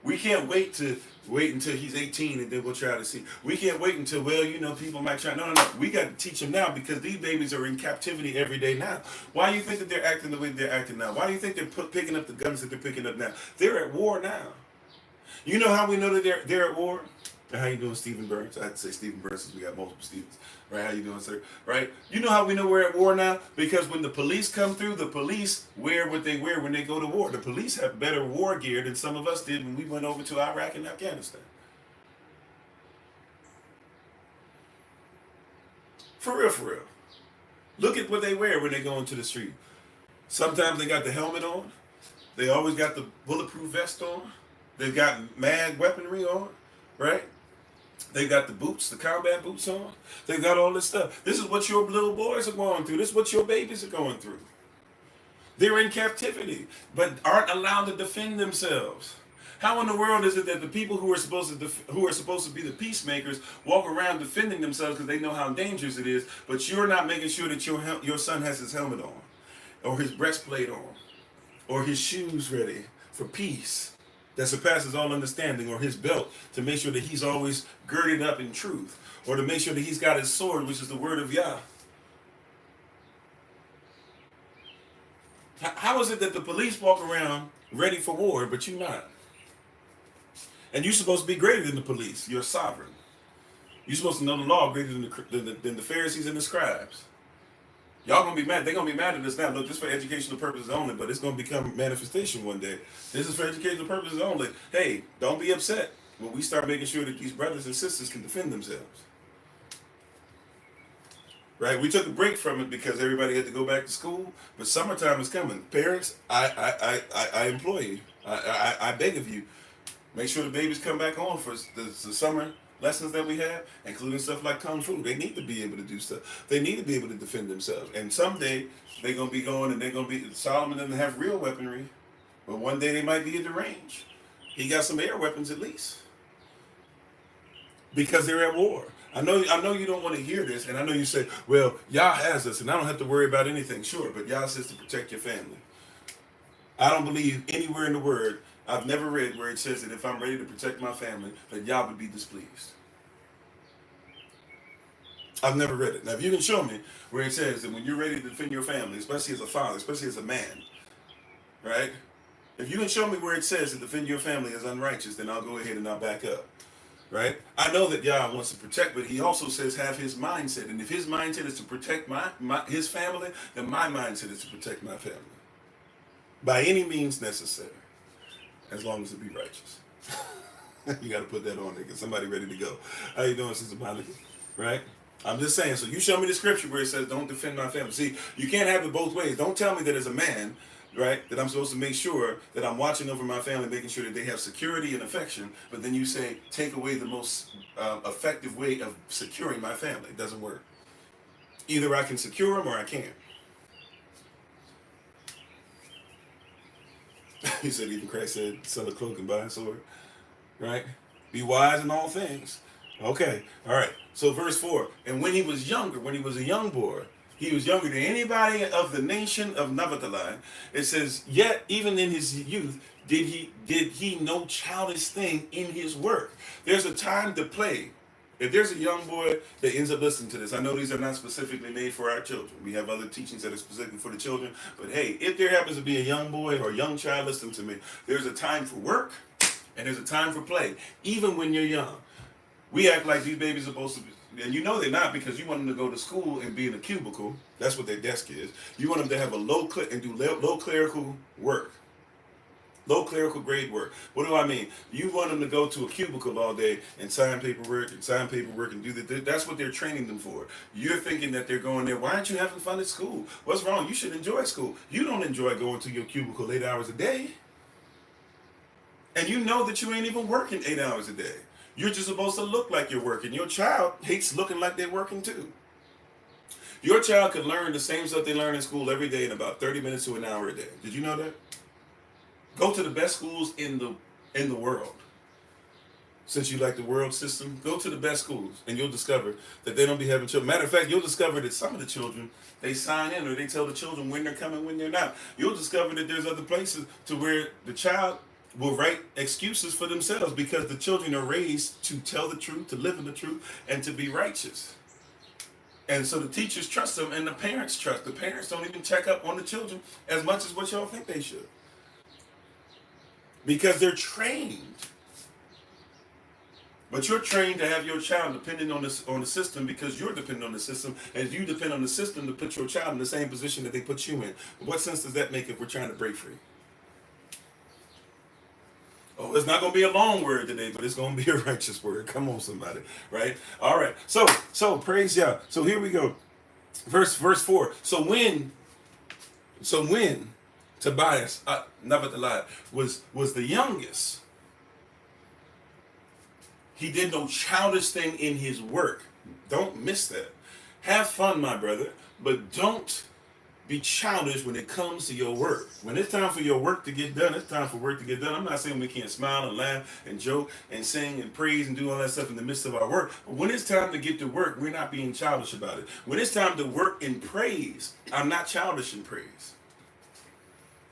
We can't wait until he's 18 and then we'll try to see. We can't wait until, well, people might try. No. We got to teach them now, because these babies are in captivity every day now. Why do you think that they're acting the way they're acting now? Why do you think they're picking up the guns that they're picking up now? They're at war now. You know how we know that they're at war? How you doing, Stephen Burns? I had to say Stephen Burns since we got multiple Stevens. Right? How you doing, sir? Right? You know how we know we're at war now? Because when the police come through, the police wear what they wear when they go to war. The police have better war gear than some of us did when we went over to Iraq and Afghanistan. For real, for real. Look at what they wear when they go into the street. Sometimes they got the helmet on. They always got the bulletproof vest on. They've got mad weaponry on, right? They've got the boots, the combat boots on. They've got all this stuff. This is what your little boys are going through. This is what your babies are going through. They're in captivity, but aren't allowed to defend themselves. How in the world is it that the people who are supposed to be the peacemakers walk around defending themselves because they know how dangerous it is, but you're not making sure that your son has his helmet on, or his breastplate on, or his shoes ready for peace that surpasses all understanding, or his belt to make sure that he's always girded up in truth, or to make sure that he's got his sword, which is the word of Yah. How is it that the police walk around ready for war, but you're not? And you're supposed to be greater than the police. You're sovereign. You're supposed to know the law greater than the Pharisees and the scribes. Y'all gonna be mad. They're gonna be mad at us now. Look, this is for educational purposes only, but it's gonna become manifestation one day. This is for educational purposes only. Hey, don't be upset when we start making sure that these brothers and sisters can defend themselves. Right? We took a break from it because everybody had to go back to school, but summertime is coming. Parents, I implore you. I beg of you, make sure the babies come back on for the summer lessons that we have, including stuff like Kung Fu. They need to be able to do stuff. They need to be able to defend themselves. And someday they're going to be going and they're going to be, Solomon doesn't have real weaponry, but one day they might be in the range. He got some air weapons at least. Because they're at war. I know you don't want to hear this, and I know you say, well, Yah has us, and I don't have to worry about anything. Sure, but Yah says to protect your family. I don't believe anywhere in the Word, I've never read where it says that if I'm ready to protect my family, that Yah would be displeased. I've never read it. Now, if you can show me where it says that when you're ready to defend your family, especially as a father, especially as a man, right? If you can show me where it says to defend your family is unrighteous, then I'll go ahead and I'll back up. Right? I know that Yah wants to protect, but he also says have his mindset. And if his mindset is to protect his family, then my mindset is to protect my family. By any means necessary. as long as it be righteous. You got to put that on there, get somebody ready to go. How you doing, Sister Monica? Right? I'm just saying, so you show me the scripture where it says, don't defend my family. See, you can't have it both ways. Don't tell me that as a man, right, that I'm supposed to make sure that I'm watching over my family, making sure that they have security and affection, but then you say, take away the most effective way of securing my family. It doesn't work. Either I can secure them or I can't. He said, even Christ said, sell a cloak and buy a sword. Right? Be wise in all things. Okay. All right. So verse 4. And when he was younger, when he was a young boy, he was younger than anybody of the nation of Naphtali. It says, yet even in his youth, did he no childish thing in his work. There's a time to play. If there's a young boy that ends up listening to this, I know these are not specifically made for our children. We have other teachings that are specifically for the children. But hey, if there happens to be a young boy or a young child listening to me, there's a time for work and there's a time for play, even when you're young. We act like these babies are supposed to be, and you know they're not, because you want them to go to school and be in a cubicle. That's what their desk is. You want them to have a low clerical work. Low clerical grade work. What do I mean? You want them to go to a cubicle all day and sign paperwork and do that. That's what they're training them for. You're thinking that they're going there. Why aren't you having fun at school? What's wrong? You should enjoy school. You don't enjoy going to your cubicle 8 hours a day. And you know that you ain't even working 8 hours a day. You're just supposed to look like you're working. Your child hates looking like they're working too. Your child can learn the same stuff they learn in school every day in about 30 minutes to an hour a day. Did you know that? Go to the best schools in the world. Since you like the world system, go to the best schools and you'll discover that they don't be having children. Matter of fact, you'll discover that some of the children, they sign in or they tell the children when they're coming, when they're not. You'll discover that there's other places to where the child will write excuses for themselves because the children are raised to tell the truth, to live in the truth, and to be righteous. And so the teachers trust them and the parents trust. The parents don't even check up on the children as much as what y'all think they should. Because they're trained. But you're trained to have your child dependent on the system because you're dependent on the system, and you depend on the system to put your child in the same position that they put you in. What sense does that make if we're trying to break free? Oh, it's not going to be a long word today, but it's going to be a righteous word. Come on, somebody. Right? All right. So praise Yah. So here we go. Verse 4. So when Tobias, Naphtali, was the youngest, he did no childish thing in his work. Don't miss that. Have fun, my brother, but don't be childish when it comes to your work. When it's time for your work to get done, it's time for work to get done. I'm not saying we can't smile and laugh and joke and sing and praise and do all that stuff in the midst of our work. But when it's time to get to work, we're not being childish about it. When it's time to work in praise, I'm not childish in praise.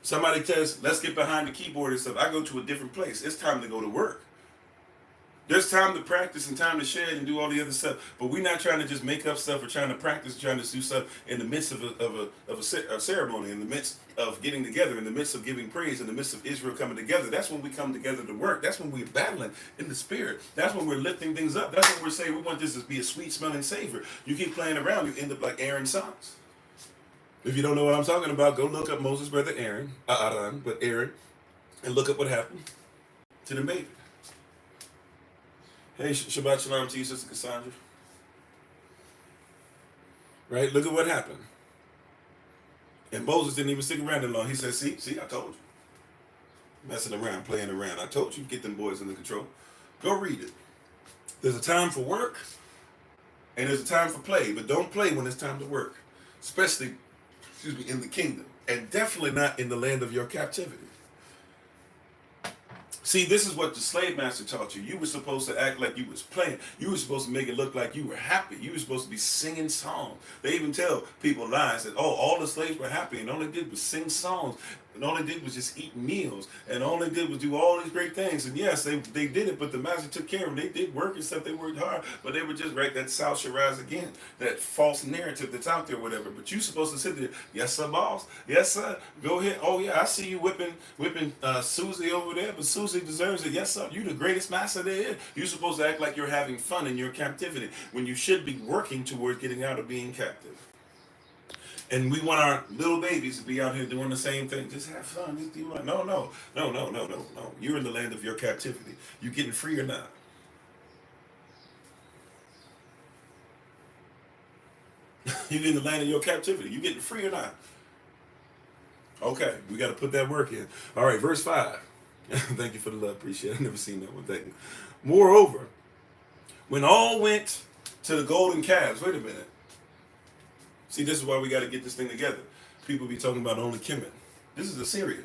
Somebody says, let's get behind the keyboard and stuff. I go to a different place. It's time to go to work. There's time to practice and time to shed and do all the other stuff. But we're not trying to just make up stuff or trying to practice, trying to do stuff in the midst of a ceremony, in the midst of getting together, in the midst of giving praise, in the midst of Israel coming together. That's when we come together to work. That's when we're battling in the spirit. That's when we're lifting things up. That's when we're saying we want this to be a sweet smelling savor. You keep playing around, you end up like Aaron's sons. If you don't know what I'm talking about, go look up Moses' brother Aaron, and look up what happened to the maiden. Hey, Shabbat Shalom to you, Sister Cassandra. Right? Look at what happened. And Moses didn't even stick around that long. He said, see, I told you. Messing around, playing around. I told you, get them boys under control. Go read it. There's a time for work, and there's a time for play. But don't play when it's time to work. Especially, in the kingdom. And definitely not in the land of your captivity. See, this is what the slave master taught you. You were supposed to act like you was playing. You were supposed to make it look like you were happy. You were supposed to be singing songs. They even tell people lies that, all the slaves were happy and all they did was sing songs. And all they did was just eat meals. And all they did was do all these great things. And yes, they did it, but the master took care of them. They did work and stuff. They worked hard. But they were just right. That South should rise again. That false narrative that's out there, whatever. But you're supposed to sit there. Yes, sir, boss. Yes, sir. Go ahead. Oh, yeah, I see you whipping Susie over there. But Susie deserves it. Yes, sir. You're the greatest master there is. You're supposed to act like you're having fun in your captivity when you should be working toward getting out of being captive. And we want our little babies to be out here doing the same thing. Just have fun. Just do it. No. You're in the land of your captivity. You getting free or not? You in the land of your captivity. You getting free or not? Okay, we got to put that work in. All right, verse 5. Thank you for the love. Appreciate it. I've never seen that one. Thank you. Moreover, when all went to the golden calves. Wait a minute. See, this is why we got to get this thing together. People be talking about only Kemet. This is Assyria.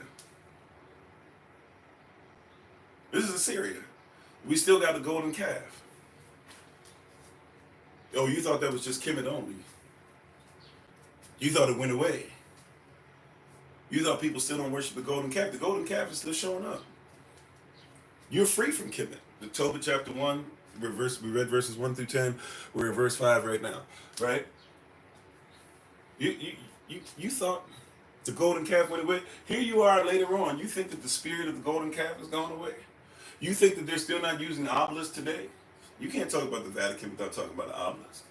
This is Assyria. We still got the golden calf. Oh, you thought that was just Kemet only. You thought it went away. You thought people still don't worship the golden calf. The golden calf is still showing up. You're free from Kemet. The Tobit chapter 1, we read verses 1 through 10. We're in verse 5 right now, right? You thought the golden calf went away. Here you are later on. You think that the spirit of the golden calf has gone away. You think that they're still not using the obelisk today. You can't talk about the Vatican without talking about the obelisk.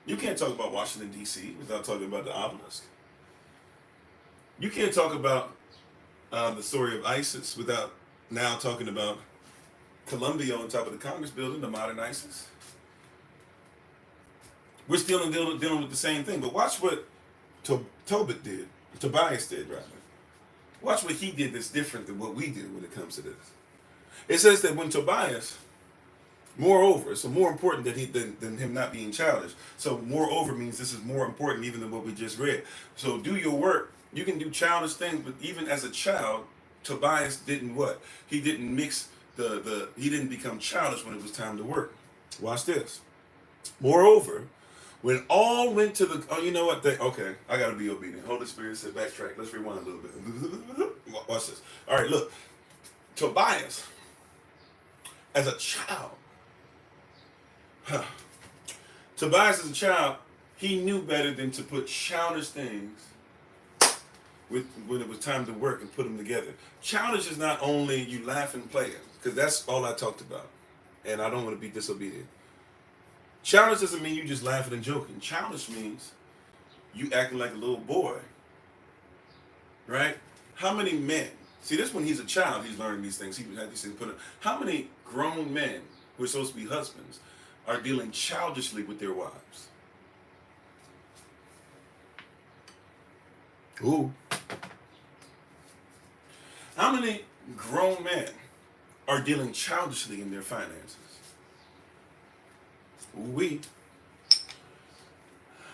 You can't talk about Washington, D.C. without talking about the obelisk. You can't talk about the story of ISIS without now talking about Columbia on top of the Congress building, the modern ISIS. We're still dealing with the same thing. But watch what Tobias did, rather. Watch what he did that's different than what we do when it comes to this. It says that when Tobias, moreover, so more important than him not being childish. So moreover means this is more important even than what we just read. So do your work. You can do childish things, but even as a child, Tobias didn't what? He didn't mix he didn't become childish when it was time to work. Watch this. Moreover, when all went to the, oh, you know what? Okay, I got to be obedient. Holy Spirit said backtrack. Let's rewind a little bit. Watch this. All right, look. Tobias, as a child, Tobias as a child, he knew better than to put childish things when it was time to work and put them together. Childish is not only you laughing and playing, because that's all I talked about. And I don't want to be disobedient. Childish doesn't mean you just laughing and joking. Childish means you acting like a little boy. Right? How many men, see this when he's a child, he's learning these things. He had these things put in. How many grown men who are supposed to be husbands are dealing childishly with their wives? Ooh. How many grown men are dealing childishly in their finances? We.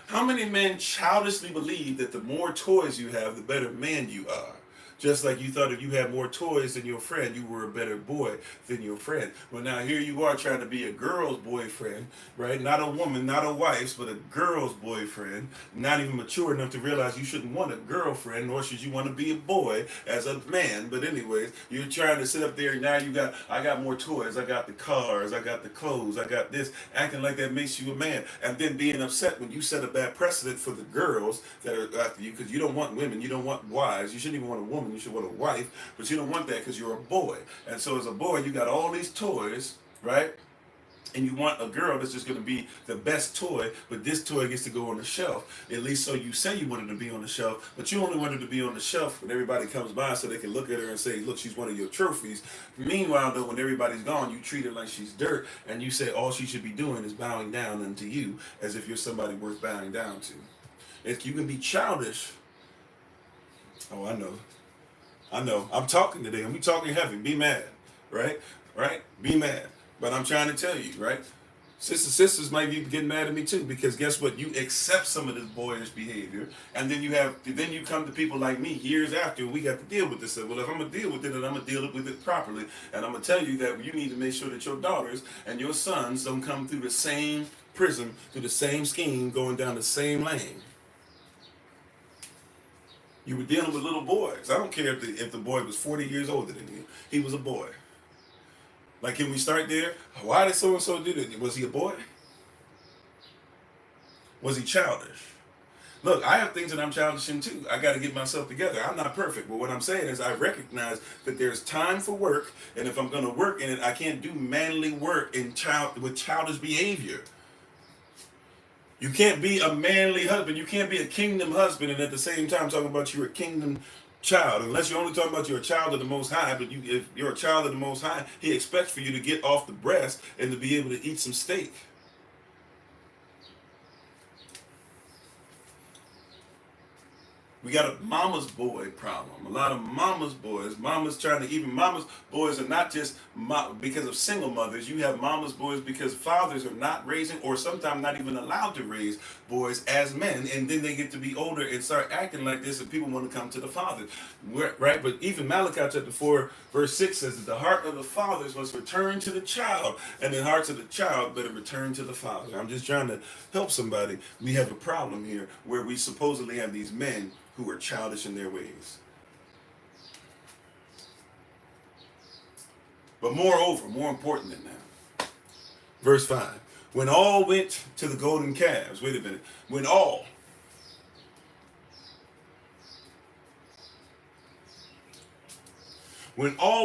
How many men childishly believe that the more toys you have, the better man you are? Just like you thought if you had more toys than your friend, you were a better boy than your friend. Well, now here you are trying to be a girl's boyfriend, right? Not a woman, not a wife's, but a girl's boyfriend. Not even mature enough to realize you shouldn't want a girlfriend, nor should you want to be a boy as a man. But anyways, you're trying to sit up there, and now I got more toys. I got the cars, I got the clothes, I got this. Acting like that makes you a man. And then being upset when you set a bad precedent for the girls that are after you, because you don't want women, you don't want wives, you shouldn't even want a woman. You should want a wife, but you don't want that because you're a boy. And so as a boy, you got all these toys, right? And you want a girl that's just going to be the best toy, but this toy gets to go on the shelf. At least so you say you want her to be on the shelf, but you only want her to be on the shelf when everybody comes by so they can look at her and say, look, she's one of your trophies. Meanwhile, though, when everybody's gone, you treat her like she's dirt, and you say all she should be doing is bowing down unto you as if you're somebody worth bowing down to. If you can be childish, oh, I know. I'm talking today, and we talking heavy. Be mad, right? Right? Be mad. But I'm trying to tell you, right? Sisters might be getting mad at me too, because guess what? You accept some of this boyish behavior, and then you come to people like me years after, and we got to deal with this. Well, if I'm gonna deal with it, then I'm gonna deal with it properly, and I'm gonna tell you that you need to make sure that your daughters and your sons don't come through the same prism, through the same scheme, going down the same lane. You were dealing with little boys. I don't care if the boy was 40 years older than you. He was a boy. Like, can we start there? Why did so-and-so do that? Was he a boy? Was he childish? Look, I have things that I'm childish in too. I got to get myself together. I'm not perfect, but what I'm saying is I recognize that there's time for work, and if I'm going to work in it, I can't do manly work with childish behavior. You can't be a manly husband. You can't be a kingdom husband and at the same time talking about you're a kingdom child. Unless you're only talking about you're a child of the Most High. But if you're a child of the Most High, He expects for you to get off the breast and to be able to eat some steak. We got a mama's boy problem. A lot of mama's boys, mama's boys are not just because of single mothers. You have mama's boys because fathers are not raising or sometimes not even allowed to raise boys as men. And then they get to be older and start acting like this and people want to come to the fathers. Right? But even Malachi chapter 4 verse 6 says that the heart of the fathers must return to the child and the hearts of the child better return to the father. I'm just trying to help somebody. We have a problem here where we supposedly have these men who are childish in their ways. But moreover, more important than that, verse 5, when all went to the golden calves, wait a minute, when all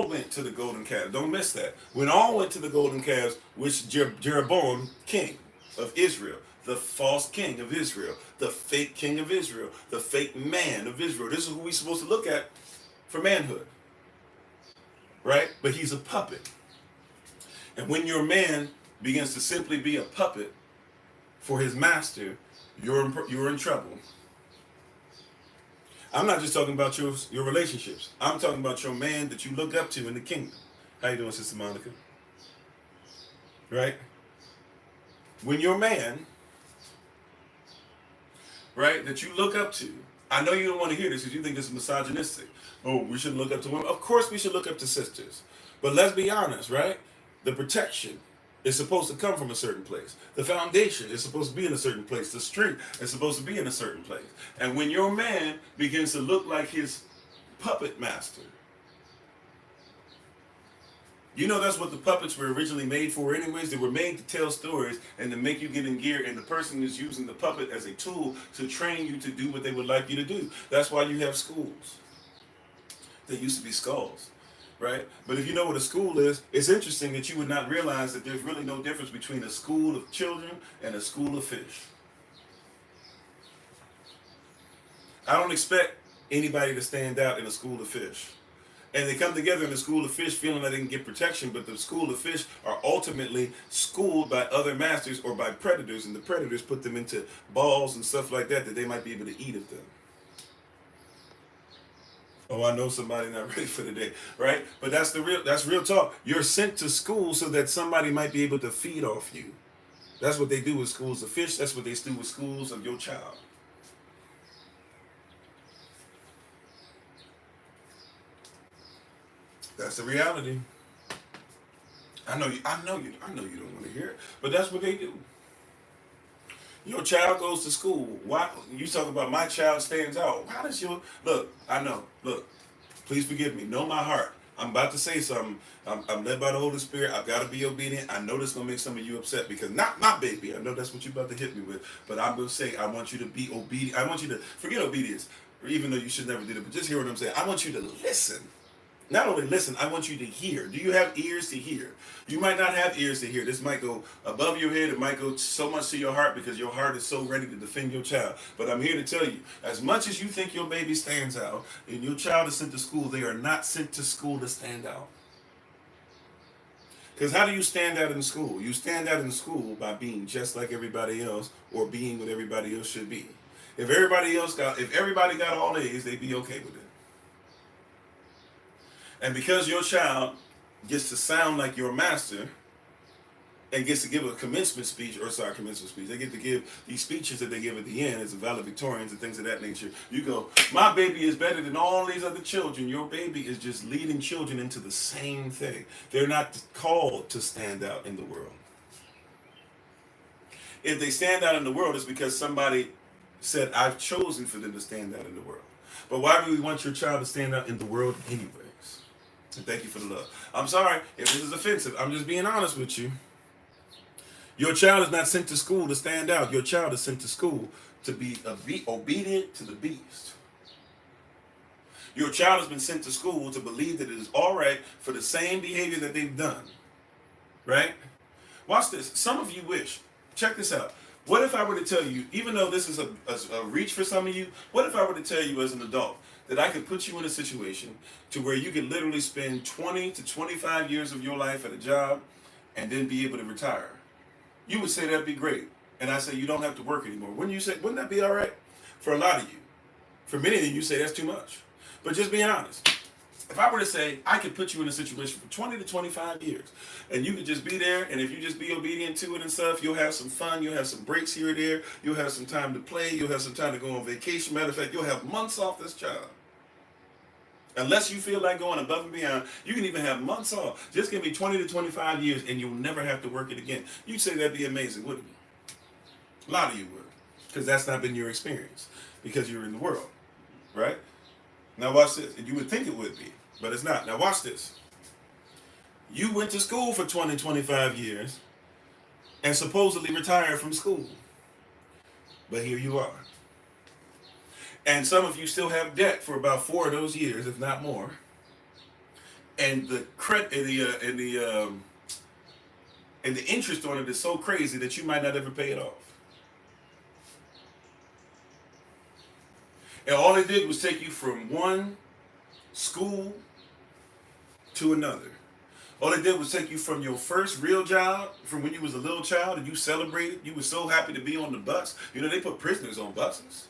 went to the golden calves, don't miss that, when all went to the golden calves, which Jeroboam, king of Israel, the false king of Israel, the fake king of Israel, the fake man of Israel. This is who we're supposed to look at for manhood, right? But he's a puppet. And when your man begins to simply be a puppet for his master, you're in trouble. I'm not just talking about your relationships. I'm talking about your man that you look up to in the kingdom. How you doing, Sister Monica? Right? When your man, right, that you look up to. I know you don't want to hear this because you think this is misogynistic. Oh, we shouldn't look up to women. Of course we should look up to sisters. But let's be honest, right? The protection is supposed to come from a certain place. The foundation is supposed to be in a certain place. The strength is supposed to be in a certain place. And when your man begins to look like his puppet master, you know that's what the puppets were originally made for anyways. They were made to tell stories and to make you get in gear, and the person is using the puppet as a tool to train you to do what they would like you to do. That's why you have schools. They used to be skulls, right? But if you know what a school is, it's interesting that you would not realize that there's really no difference between a school of children and a school of fish. I don't expect anybody to stand out in a school of fish. And they come together in the school of fish feeling that they can get protection, but the school of fish are ultimately schooled by other masters or by predators, and the predators put them into balls and stuff like that they might be able to eat of them. Oh, I know somebody not ready for the day, right? But that's real talk. You're sent to school so that somebody might be able to feed off you. That's what they do with schools of fish. That's what they do with schools of your child. That's the reality. I know you don't want to hear it, but that's what they do. Your child goes to school. Why you talk about my child stands out? How does your look? I know. Look, please forgive me. Know my heart. I'm about to say something. I'm led by the Holy Spirit. I've got to be obedient. I know this is gonna make some of you upset because not my baby. I know that's what you're about to hit me with. But I'm gonna say I want you to be obedient. I want you to forget obedience, even though you should never do that. But just hear what I'm saying. I want you to listen. Not only listen, I want you to hear. Do you have ears to hear? You might not have ears to hear. This might go above your head. It might go so much to your heart because your heart is so ready to defend your child. But I'm here to tell you, as much as you think your baby stands out and your child is sent to school, they are not sent to school to stand out. Because how do you stand out in school? You stand out in school by being just like everybody else or being what everybody else should be. If everybody got all A's, they'd be okay with it. And because your child gets to sound like your master and gets to give a commencement speech, they get to give these speeches that they give at the end as a valedictorians and things of that nature. You go, my baby is better than all these other children. Your baby is just leading children into the same thing. They're not called to stand out in the world. If they stand out in the world, it's because somebody said, I've chosen for them to stand out in the world. But why do we want your child to stand out in the world anyway? And thank you for the love. I'm sorry if this is offensive. I'm just being honest with you. Your child is not sent to school to stand out. Your child is sent to school to be obedient to the beast. Your child has been sent to school to believe that it is all right for the same behavior that they've done. Right? Watch this. Some of you wish. Check this out. What if I were to tell you, even though this is a reach for some of you, what if I were to tell you as an adult that I could put you in a situation to where you could literally spend 20 to 25 years of your life at a job and then be able to retire? You would say that'd be great. And I say you don't have to work anymore. Wouldn't you say, wouldn't that be all right? For a lot of you. For many of you, you say that's too much. But just be honest. If I were to say I could put you in a situation for 20 to 25 years and you could just be there, and if you just be obedient to it and stuff, you'll have some fun, you'll have some breaks here or there, you'll have some time to play, you'll have some time to go on vacation. Matter of fact, you'll have months off this job. Unless you feel like going above and beyond, you can even have months off. Just give me 20 to 25 years and you'll never have to work it again. You'd say that'd be amazing, wouldn't you? A lot of you would. Because that's not been your experience. Because you're in the world. Right? Now watch this. And you would think it would be. But it's not. Now watch this. You went to school for 20, 25 years and supposedly retired from school. But here you are. And some of you still have debt for about 4 of those years, if not more. And the interest on it is so crazy that you might not ever pay it off. And all it did was take you from one school to another. All it did was take you from your first real job, from when you was a little child and you celebrated, you were so happy to be on the bus. You know, they put prisoners on buses.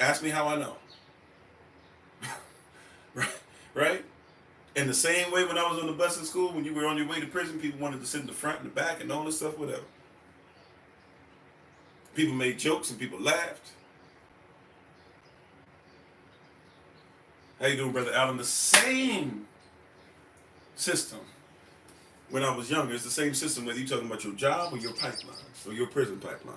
Ask me how I know. Right? In the same way when I was on the bus in school, when you were on your way to prison, people wanted to sit in the front and the back and all this stuff, whatever. People made jokes and people laughed. How you doing, Brother Allen? The same system when I was younger. It's the same system whether you're talking about your job or your pipeline or your prison pipeline.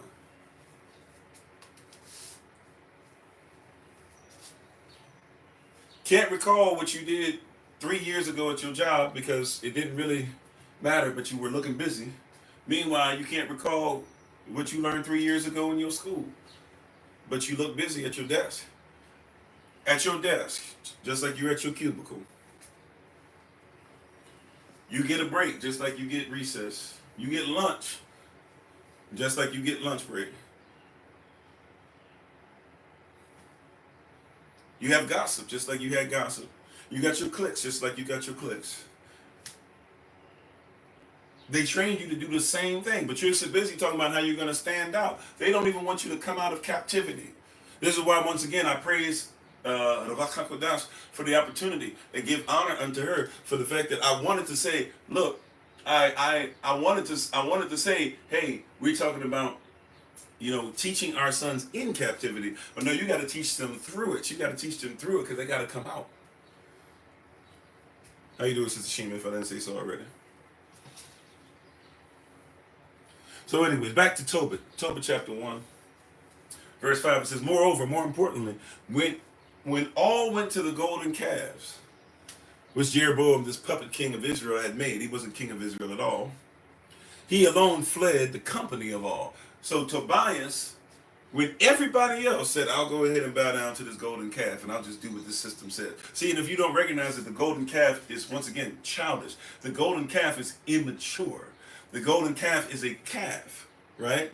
Can't recall what you did 3 years ago at your job because it didn't really matter, but you were looking busy. Meanwhile, you can't recall what you learned 3 years ago in your school, but you look busy at your desk. At your desk, just like you're at your cubicle. You get a break, just like you get recess. You get lunch, just like you get lunch break. You have gossip, just like you had gossip. You got your clicks, just like you got your clicks. They trained you to do the same thing, but you're so busy talking about how you're going to stand out. They don't even want you to come out of captivity. This is why, once again, I praise for the opportunity and give honor unto her for the fact that I wanted to say, look, I wanted to say, hey, we're talking about, teaching our sons in captivity. But no, you got to teach them through it. You got to teach them through it because they got to come out. How you doing, Sister Shima, if I didn't say so already? So anyways, back to Tobit chapter 1, verse 5. It says, moreover, more importantly, when all went to the golden calves, which Jeroboam, this puppet king of Israel, had made, he wasn't king of Israel at all, he alone fled the company of all. So Tobias, when everybody else said, I'll go ahead and bow down to this golden calf and I'll just do what this system said. See, and if you don't recognize that the golden calf is, once again, childish. The golden calf is immature. The golden calf is a calf, right?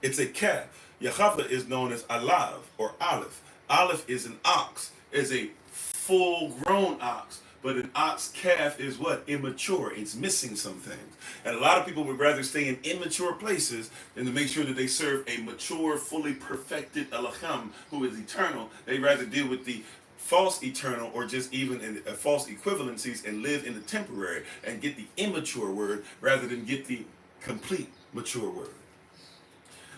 It's a calf. Yahweh is known as Alav or Aleph. Aleph is an ox, is a full-grown ox. But an ox calf is what? Immature. It's missing some things. And a lot of people would rather stay in immature places than to make sure that they serve a mature, fully perfected Elohim who is eternal. They'd rather deal with the false eternal or just even in false equivalencies and live in the temporary and get the immature word rather than get the complete mature word.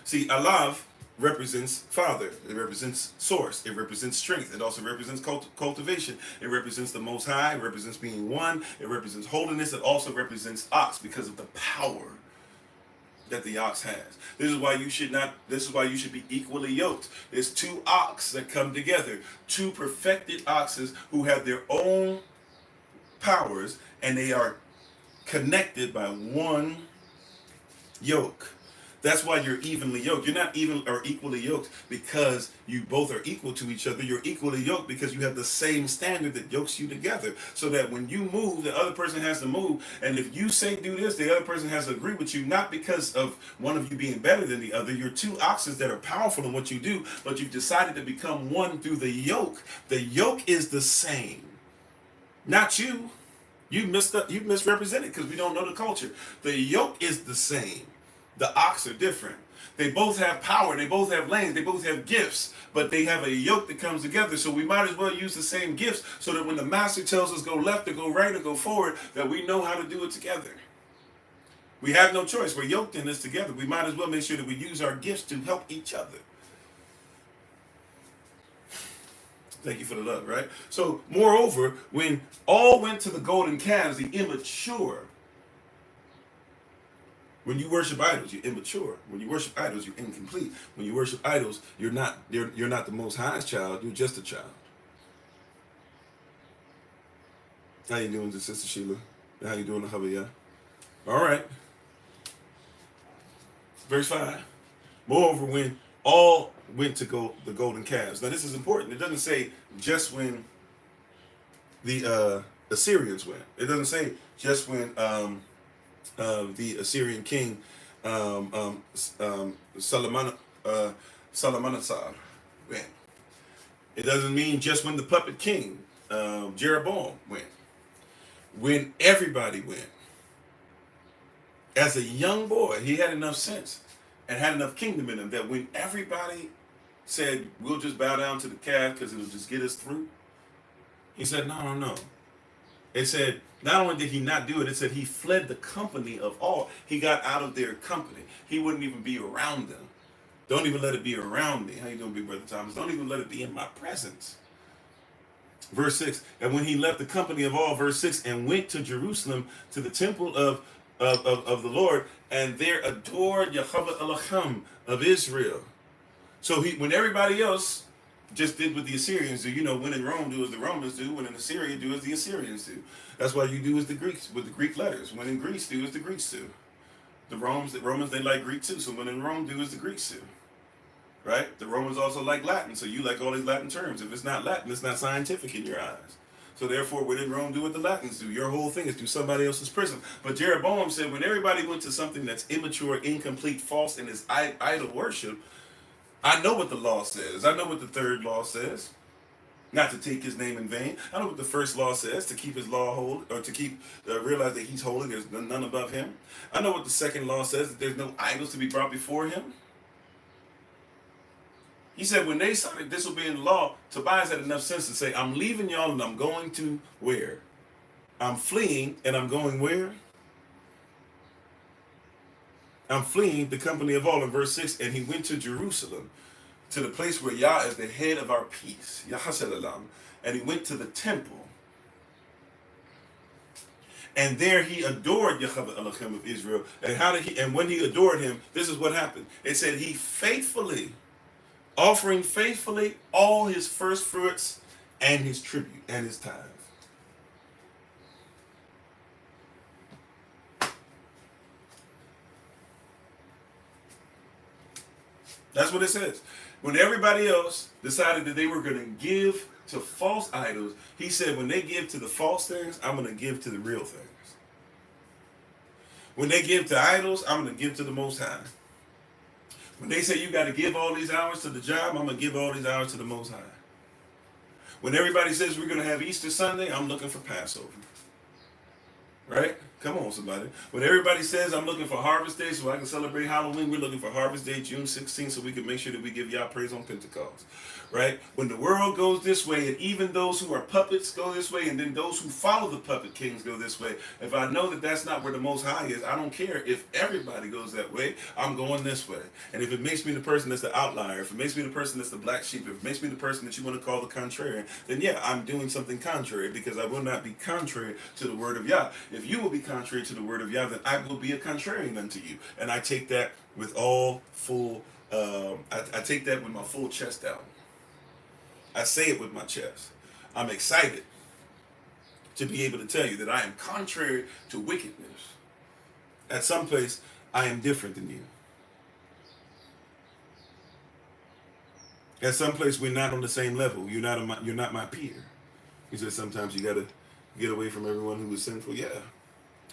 See, Alav represents father. It represents source. It represents strength. It also represents cultivation. It represents the Most High. It represents being one. It represents holiness. It also represents ox because of the power that the ox has. This is why you should be equally yoked. There's two ox that come together. Two perfected oxes who have their own powers and they are connected by one yoke. That's why you're evenly yoked. You're not even or equally yoked because you both are equal to each other. You're equally yoked because you have the same standard that yokes you together. So that when you move, the other person has to move. And if you say do this, the other person has to agree with you, not because of one of you being better than the other. You're two oxen that are powerful in what you do, but you've decided to become one through the yoke. The yoke is the same. Not you. You misrepresented because we don't know the culture. The yoke is the same. The ox are different. They both have power. They both have lanes. They both have gifts. But they have a yoke that comes together. So we might as well use the same gifts so that when the master tells us go left or go right or go forward, that we know how to do it together. We have no choice. We're yoked in this together. We might as well make sure that we use our gifts to help each other. Thank you for the love, right? So, moreover, when all went to the golden calves, the immature. When you worship idols, you're immature. When you worship idols, you're incomplete. When you worship idols, you're not the Most High's child. You're just a child. How you doing, Sister Sheila? How you doing, Javier? All right. Verse 5. Moreover, when all went to go the golden calves. Now this is important. It doesn't say just when the Assyrians went. It doesn't say just when the Assyrian king Salmanassar went. It doesn't mean just when the puppet king Jeroboam went. When everybody went. As a young boy, he had enough sense and had enough kingdom in him that when everybody said, we'll just bow down to the calf because it'll just get us through, he said, no. It said, not only did he not do it, it said he fled the company of all. He got out of their company. He wouldn't even be around them. Don't even let it be around me. How you doing, big brother Thomas? Don't even let it be in my presence. Verse 6, and when he left the company of all, verse 6, and went to Jerusalem, to the temple of the Lord, and there adored Yahweh Elohim of Israel. So when everybody else just did what the Assyrians do, when in Rome do as the Romans do, when in Assyria do as the Assyrians do. That's why you do as the Greeks with the Greek letters. When in Greece do as the Greeks do. The Romans, they like Greek too. So when in Rome do as the Greeks do. Right? The Romans also like Latin. So you like all these Latin terms. If it's not Latin, it's not scientific in your eyes. So therefore, when in Rome, do what the Latins do. Your whole thing is through somebody else's prism. But Jeroboam said, when everybody went to something that's immature, incomplete, false, and is idol worship, I know what the law says. I know what the third law says. Not to take his name in vain. I know what the first law says, to keep his law holy, or to keep realize that he's holy. There's none above him. I know what the second law says, that there's no idols to be brought before him. He said when they started disobeying the law, Tobias had enough sense to say, I'm leaving y'all and I'm going to where? I'm fleeing and I'm going where? I'm fleeing the company of all in verse 6, and he went to Jerusalem, to the place where Yah is the head of our peace, Yahashalallam, and he went to the temple. And there he adored Yahweh Elohim of Israel. And when he adored him, this is what happened. It said he offering faithfully all his first fruits and his tribute and his tithe. That's what it says. When everybody else decided that they were going to give to false idols, he said, when they give to the false things, I'm going to give to the real things. When they give to idols, I'm going to give to the Most High. When they say you got to give all these hours to the job, I'm going to give all these hours to the Most High. When everybody says we're going to have Easter Sunday, I'm looking for Passover. Right? Come on, somebody. When everybody says I'm looking for Harvest Day so I can celebrate Halloween, we're looking for Harvest Day, June 16th, so we can make sure that we give Yah praise on Pentecost. Right? When the world goes this way, and even those who are puppets go this way, and then those who follow the puppet kings go this way, if I know that that's not where the Most High is, I don't care if everybody goes that way, I'm going this way. And if it makes me the person that's the outlier, if it makes me the person that's the black sheep, if it makes me the person that you want to call the contrarian, then yeah, I'm doing something contrary, because I will not be contrary to the word of Yah. If you will be contrary to the word of Yah, then I will be a contrarian unto you. And I take that with all full, I take that with my full chest out. I say it with my chest. I'm excited to be able to tell you that I am contrary to wickedness. At some place, I am different than you. At some place we're not on the same level. You're not my peer. He said sometimes you gotta get away from everyone who is sinful. Yeah.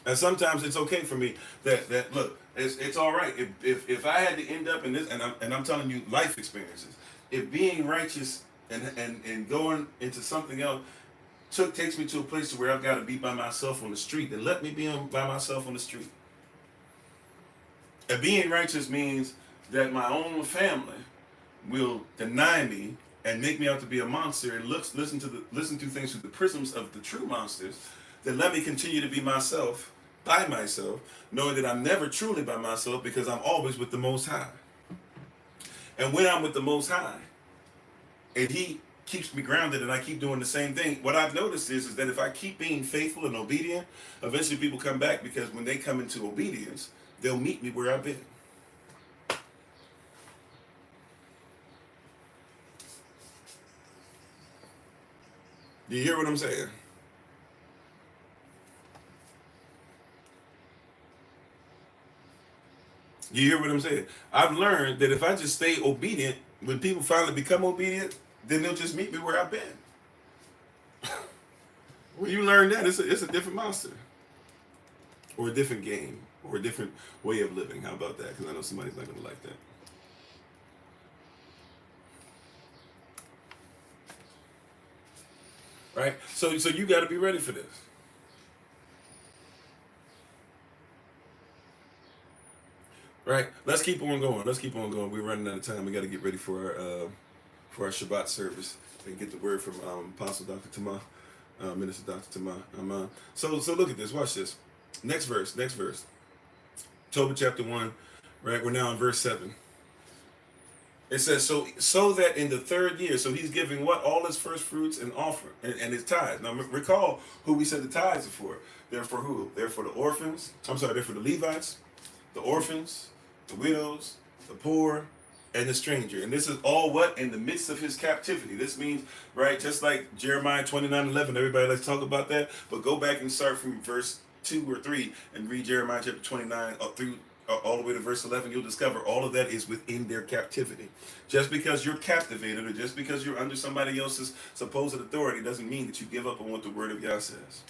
And sometimes it's okay for me that look, it's all right if I had to end up in this, and I'm telling you life experiences. If being righteous and going into something else takes me to a place where I've got to be by myself on the street, then let me be by myself on the street. And being righteous means that my own family will deny me and make me out to be a monster and listen to things through the prisms of the true monsters. Then let me continue to be myself, by myself, knowing that I'm never truly by myself because I'm always with the Most High. And when I'm with the Most High, and He keeps me grounded and I keep doing the same thing, what I've noticed is that if I keep being faithful and obedient, eventually people come back, because when they come into obedience, they'll meet me where I've been. Do you hear what I'm saying? You hear what I'm saying? I've learned that if I just stay obedient, when people finally become obedient, then they'll just meet me where I've been. When you learn that, it's a different monster. Or a different game. Or a different way of living. How about that? Because I know somebody's not going to like that. Right? So you got to be ready for this. Right? Let's keep on going. We're running out of time. We got to get ready for our Shabbat service and get the word from Apostle Dr. Tamar, Minister Dr. Tamar. So look at this. Watch this. Next verse. Tobit chapter 1. Right? We're now in verse 7. It says, so that in the third year, so he's giving what? All his first fruits and offering and his tithes. Now recall who we said the tithes are for. They're for who? They're for the orphans. They're for the Levites, the orphans, the widows, the poor, and the stranger. And this is all what? In the midst of his captivity. This means, right, just like Jeremiah 29:11, everybody likes to talk about that, but go back and start from verse 2 or 3 and read Jeremiah chapter 29 up through all the way to verse 11, you'll discover all of that is within their captivity. Just because you're captivated or just because you're under somebody else's supposed authority doesn't mean that you give up on what the word of Yah says.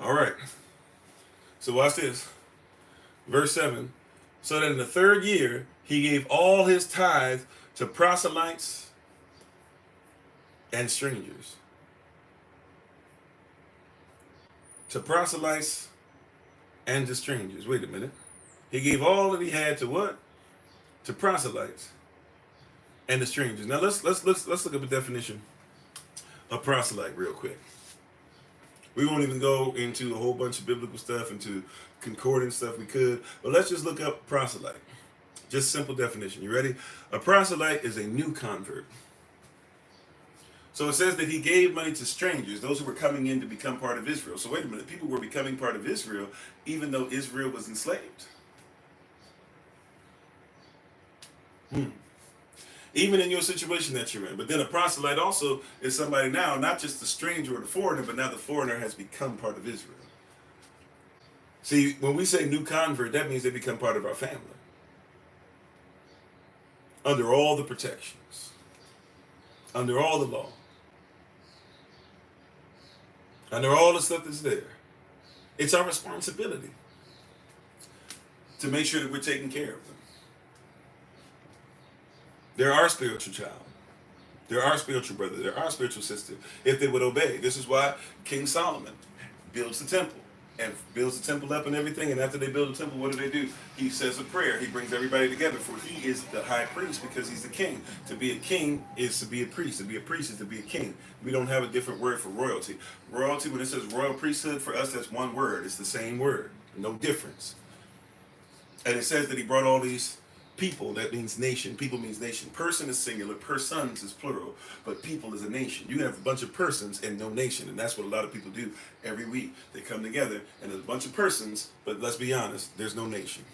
All right. So watch this. Verse 7. So that in the third year, he gave all his tithe to proselytes and strangers. To proselytes and to strangers. Wait a minute. He gave all that he had to what? To proselytes and the strangers. Now let's look at the definition of proselyte real quick. We won't even go into a whole bunch of biblical stuff, into concordance stuff we could, but let's just look up proselyte. Just simple definition. You ready? A proselyte is a new convert. So it says that he gave money to strangers, those who were coming in to become part of Israel. So wait a minute, people were becoming part of Israel even though Israel was enslaved. Even in your situation that you're in. But then a proselyte also is somebody now, not just the stranger or the foreigner, but now the foreigner has become part of Israel. See, when we say new convert, that means they become part of our family. Under all the protections. Under all the law. Under all the stuff that's there. It's our responsibility to make sure that we're taking care of them. They're our spiritual child. They're our spiritual brother. They're our spiritual sister. If they would obey. This is why King Solomon builds the temple. And builds the temple up and everything. And after they build the temple, what do? He says a prayer. He brings everybody together. For he is the high priest because he's the king. To be a king is to be a priest. To be a priest is to be a king. We don't have a different word for royalty. Royalty, when it says royal priesthood, for us, that's one word. It's the same word. No difference. And it says that he brought all these people. That means nation. People means nation. Person is singular. Persons is plural. But people is a nation. You have a bunch of persons and no nation. And that's what a lot of people do every week. They come together and there's a bunch of persons, but let's be honest, there's no nation.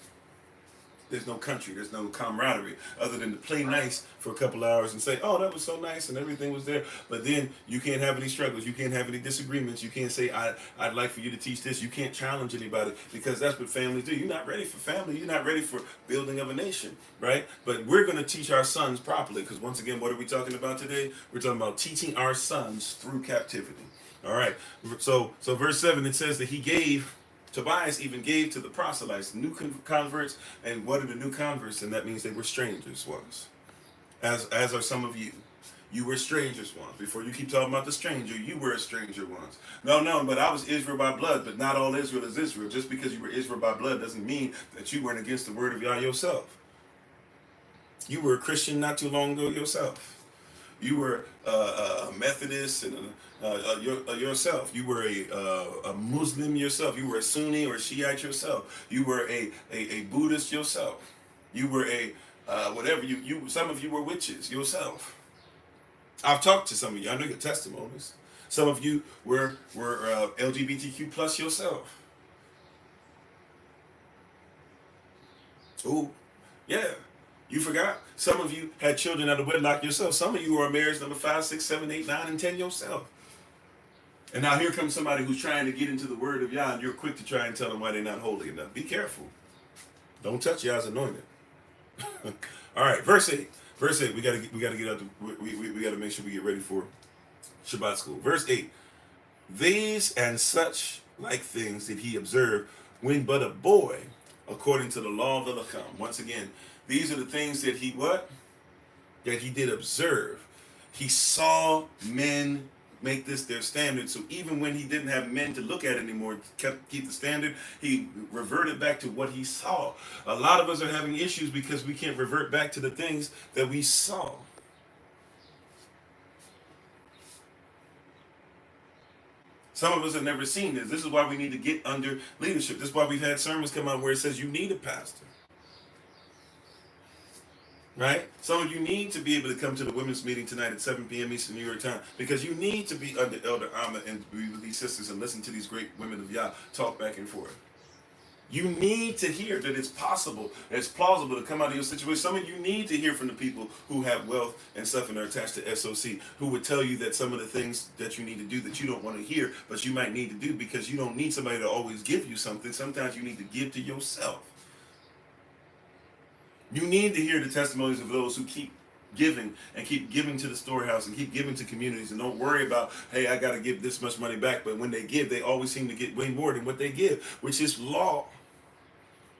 there's no country, there's no camaraderie other than to play nice for a couple hours and say, oh, that was so nice and everything was there. But then you can't have any struggles, you can't have any disagreements, you can't say, I'd like for you to teach this. You can't challenge anybody, because that's what families do. You're not ready for family, you're not ready for building of a nation, right? But we're going to teach our sons properly, because once again, what are we talking about today? We're talking about teaching our sons through captivity. All right, so verse 7, it says that Tobias even gave to the proselytes new converts. And what are the new converts? And that means they were strangers once, as are some of you. You were strangers once. Before you keep talking about the stranger, you were a stranger once. No, but I was Israel by blood, but not all Israel is Israel. Just because you were Israel by blood doesn't mean that you weren't against the word of Yah yourself. You were a Christian not too long ago yourself. You were a Methodist and yourself. You were a Muslim yourself. You were a Sunni or Shiite yourself. You were a Buddhist yourself. You were a whatever. Some of you were witches yourself. I've talked to some of you. I know your testimonies. Some of you were LGBTQ plus yourself. Oh, yeah. You forgot? Some of you had children out of wedlock yourself. Some of you are marriage number 5, 6, 7, 8, 9, and 10 yourself. And now here comes somebody who's trying to get into the word of Yah, and you're quick to try and tell them why they're not holy enough. Be careful. Don't touch Yah's anointed. All right, verse 8. Verse 8. We gotta get out. We gotta make sure we get ready for Shabbat school. Verse 8. These and such like things did he observe when but a boy, according to the law of the Lacham. Once again, these are the things that he what? That he did observe. He saw men make this their standard. So even when he didn't have men to look at anymore, keep the standard, he reverted back to what he saw. A lot of us are having issues because we can't revert back to the things that we saw. Some of us have never seen this. This is why we need to get under leadership. This is why we've had sermons come out where it says you need a pastor. Right? Some of you need to be able to come to the women's meeting tonight at 7 p.m. Eastern New York time, because you need to be under Elder Amma and be with these sisters and listen to these great women of Yah talk back and forth. You need to hear that it's possible, it's plausible to come out of your situation. Some of you need to hear from the people who have wealth and stuff and are attached to SOC, who would tell you that some of the things that you need to do that you don't want to hear, but you might need to do, because you don't need somebody to always give you something. Sometimes you need to give to yourself. You need to hear the testimonies of those who keep giving and keep giving to the storehouse and keep giving to communities, and don't worry about, hey, I got to give this much money back. But when they give, they always seem to get way more than what they give, which is law.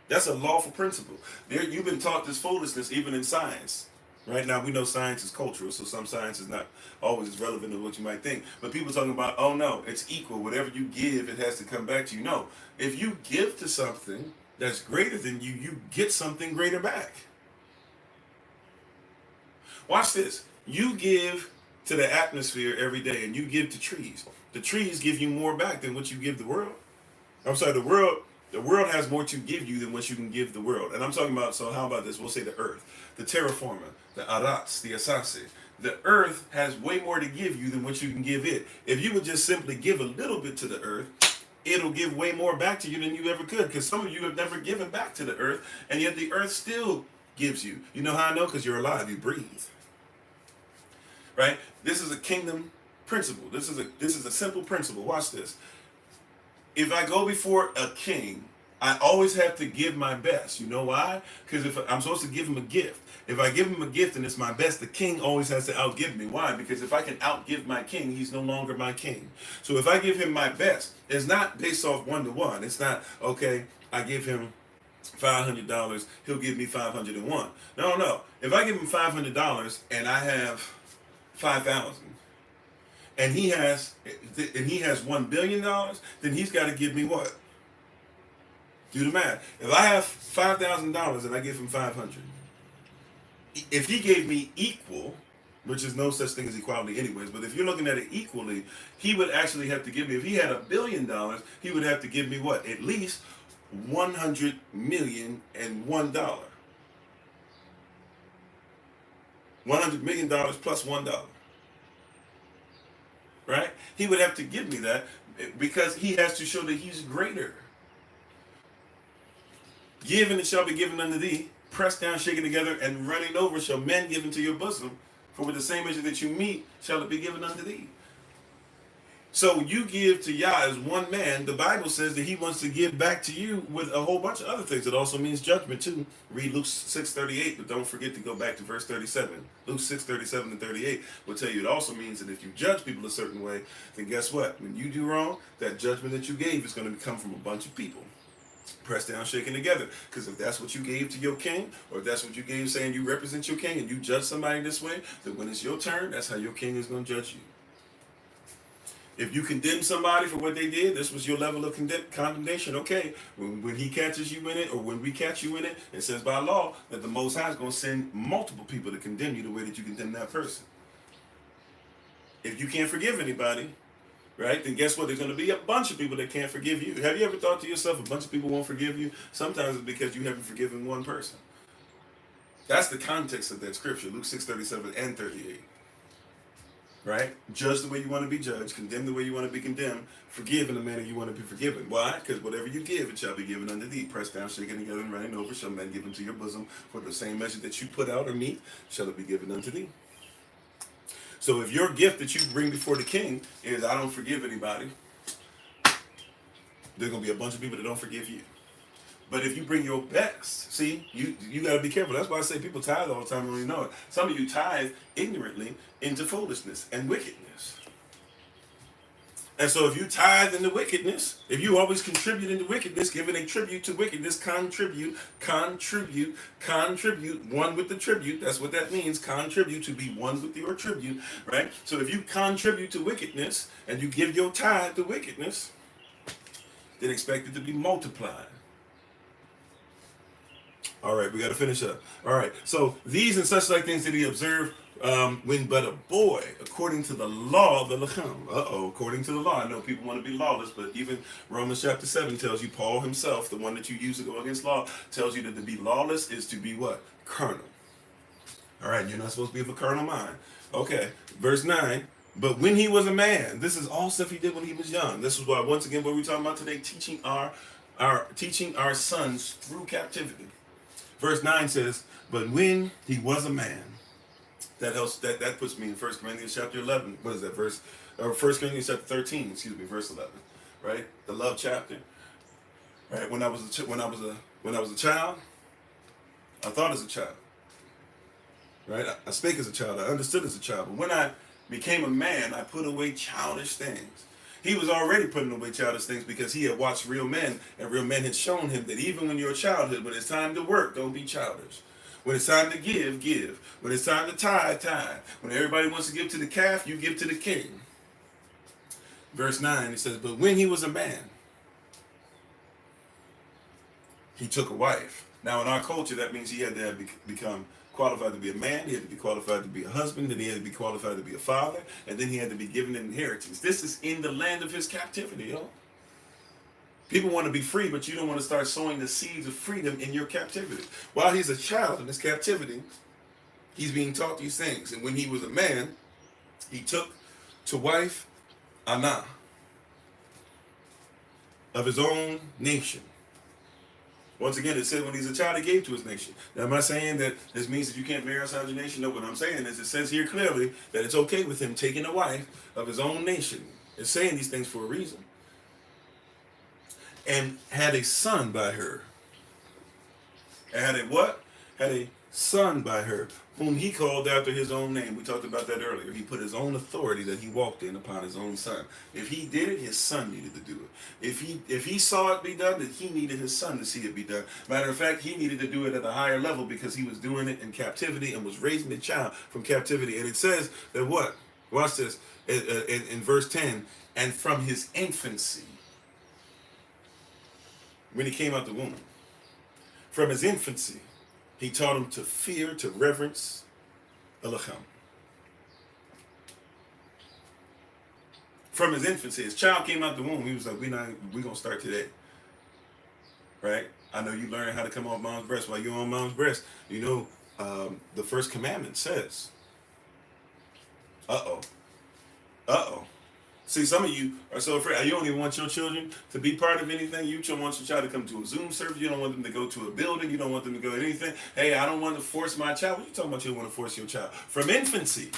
That's a lawful principle. You've been taught this foolishness even in science. Right now, we know science is cultural, so some science is not always as relevant as what you might think. But people talking about, oh no, it's equal. Whatever you give, it has to come back to you. No, if you give to something that's greater than you, you get something greater back. Watch this. You give to the atmosphere every day, and you give to trees. The trees give you more back than what you give the world. I'm sorry, the world has more to give you than what you can give the world. And I'm talking about, so how about this? We'll say the earth, the terraformer, the arats, the asasi. The earth has way more to give you than what you can give it. If you would just simply give a little bit to the earth, it'll give way more back to you than you ever could, because some of you have never given back to the earth, and yet the earth still gives you. You know how I know? Because you're alive, you breathe. Right? This is a kingdom principle. This is a simple principle. Watch this. If I go before a king, I always have to give my best. You know why? Because if I'm supposed to give him a gift, if I give him a gift and it's my best, the king always has to outgive me. Why? Because if I can outgive my king, he's no longer my king. So if I give him my best, it's not based off 1-to-1. It's not, okay, I give him $500, he'll give me 501. No. If I give him $500 and I have 5,000, and he has $1 billion, then he's got to give me what? Do the math. If I have $5,000 and I give him 500, if he gave me equal, which is no such thing as equality anyways, but if you're looking at it equally, he would actually have to give me, if he had $1 billion, he would have to give me what? At least $100 million and $1. $100 million plus $1. Right? He would have to give me that because he has to show that he's greater. Give and it shall be given unto thee. pressed down, shaken together, and running over shall men give into your bosom. For with the same measure that you meet shall it be given unto thee. So you give to Yah as one man. The Bible says that he wants to give back to you with a whole bunch of other things. It also means judgment too. Read Luke 6:38, but don't forget to go back to verse 37. Luke 6:37 and 38 will tell you it also means that if you judge people a certain way, then guess what? When you do wrong, that judgment that you gave is going to come from a bunch of people. Pressed down, shaken together. Because if that's what you gave to your king, or if that's what you gave saying you represent your king and you judge somebody this way, then when it's your turn, that's how your king is going to judge you. If you condemn somebody for what they did, this was your level of condemnation. Okay, when he catches you in it, or when we catch you in it, it says by law that the Most High is going to send multiple people to condemn you the way that you condemn that person. If you can't forgive anybody, right, then guess what? There's going to be a bunch of people that can't forgive you. Have you ever thought to yourself, a bunch of people won't forgive you? Sometimes it's because you haven't forgiven one person. That's the context of that scripture, Luke 6:37 and 38. Right? Judge the way you want to be judged, condemn the way you want to be condemned, forgive in the manner you want to be forgiven. Why? Because whatever you give, it shall be given unto thee. Pressed down, shaken together, and running over, shall men give into your bosom. For the same measure that you put out or meet, shall it be given unto thee. So if your gift that you bring before the king is, I don't forgive anybody, there's going to be a bunch of people that don't forgive you. But if you bring your best, see, you got to be careful. That's why I say people tithe all the time and don't even know it. Some of you tithe ignorantly into foolishness and wickedness. And so if you tithe into wickedness, if you always contribute into wickedness, giving a tribute to wickedness, contribute, one with the tribute. That's what that means, contribute, to be one with your tribute, right? So if you contribute to wickedness and you give your tithe to wickedness, then expect it to be multiplied. All right, we got to finish up. All right, so these and such like things did he observe when but a boy, according to the law of the Lacham. According to the law. I know people want to be lawless, but even Romans chapter 7 tells you, Paul himself, the one that you use to go against law, tells you that to be lawless is to be what? Carnal. All right, you're not supposed to be of a carnal mind. Okay, verse 9. But when he was a man, this is all stuff he did when he was young. This is why, once again, what we're talking about today, teaching our sons through captivity. Verse 9 says, but when he was a man, that puts me in 1 Corinthians chapter 11. What is that verse? Or 1 Corinthians chapter 13, verse 11. Right? The love chapter. Right? When I was a child, I thought as a child. Right? I spake as a child, I understood as a child. But when I became a man, I put away childish things. He was already putting away childish things because he had watched real men, and real men had shown him that even when you're a childhood, when it's time to work, don't be childish. When it's time to give, give. When it's time to tithe, tithe. When everybody wants to give to the calf, you give to the king. Verse 9, it says, but when he was a man, he took a wife. Now in our culture, that means he had to become qualified to be a man, he had to be qualified to be a husband, then he had to be qualified to be a father, and then he had to be given an inheritance. This is in the land of his captivity, yo. People want to be free, but you don't want to start sowing the seeds of freedom in your captivity. While he's a child in his captivity, he's being taught these things. And when he was a man, he took to wife Anna of his own nation. Once again, it said when he's a child, he gave to his nation. Now, am I saying that this means that you can't marry outside your nation? No, what I'm saying is it says here clearly that it's okay with him taking a wife of his own nation. It's saying these things for a reason. And had a son by her. And had a what? Had a son by her, whom he called after his own name. We talked about that earlier. He put his own authority that he walked in upon his own son. If he did it, his son needed to do it. If he saw it be done, then he needed his son to see it be done. Matter of fact, he needed to do it at a higher level because he was doing it in captivity and was raising the child from captivity. And it says that what? Watch this. In verse 10, and from his infancy, when he came out the womb, from his infancy, he taught him to fear, to reverence Elohim. From his infancy, his child came out the womb. He was like, we're gonna start today, right? I know you learned how to come off mom's breast. While you're on mom's breast, you know, the first commandment says, See, some of you are so afraid. You don't even want your children to be part of anything. You don't want your child to come to a Zoom service. You don't want them to go to a building. You don't want them to go to anything. Hey, I don't want to force my child. What are you talking about? You don't want to force your child? From infancy,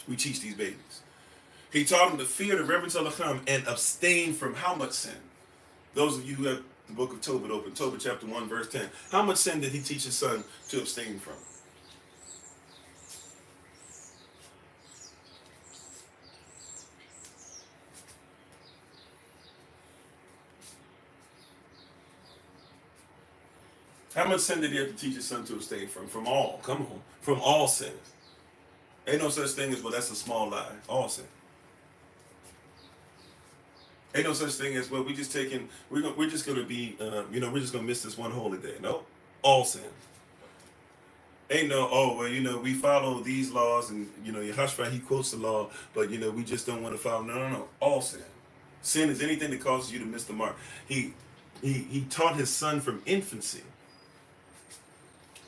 we teach these babies. He taught them to fear, the reverence of Hashem, and abstain from how much sin? Those of you who have the book of Tobit open, Tobit chapter 1, verse 10. How much sin did he teach his son to abstain from? How much sin did he have to teach his son to abstain from? From all. Come on. From all sin. Ain't no such thing as, well, that's a small lie. All sin. Ain't no such thing as, well, we're just going to be, we're just going to miss this one holy day. No. All sin. Ain't no, oh, well, we follow these laws and, Yehoshua, he quotes the law, but, we just don't want to follow. No. All sin. Sin is anything that causes you to miss the mark. He taught his son from infancy.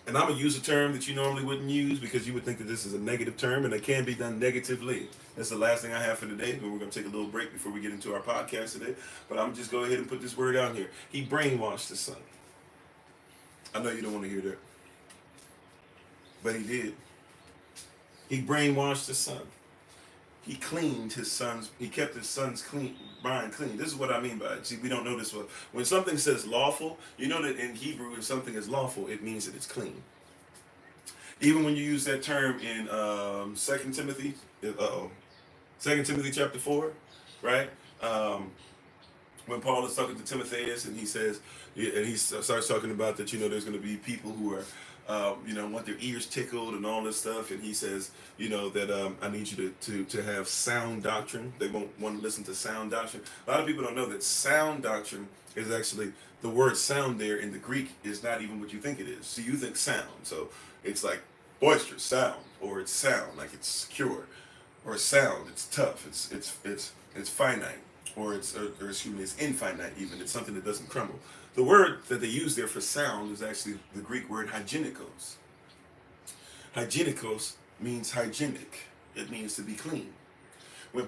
And I'm going to use a term that you normally wouldn't use because you would think that this is a negative term, and it can be done negatively. That's the last thing I have for today. We're going to take a little break before we get into our podcast today. But I'm just go ahead and put this word out here. He brainwashed his son. I know you don't want to hear that. But he did. He brainwashed his son. He cleaned his son's, he kept his son's mind clean. This is what I mean by it. See, we don't know this one. When something says lawful, you know that in Hebrew, if something is lawful, it means that it's clean. Even when you use that term in 2 Timothy chapter 4, right? When Paul is talking to Timotheus and he says, and he starts talking about that, there's going to be people who are, want their ears tickled and all this stuff. And he says, that I need you to have sound doctrine. They won't want to listen to sound doctrine. A lot of people don't know that sound doctrine is actually, the word sound there in the Greek is not even what you think it is. So you think sound. So it's like boisterous sound, or it's sound, like it's secure, or sound, it's tough, it's finite, or it's infinite even. It's something that doesn't crumble. The word that they use there for sound is actually the Greek word hygienikos. Hygienikos means hygienic. It means to be clean. When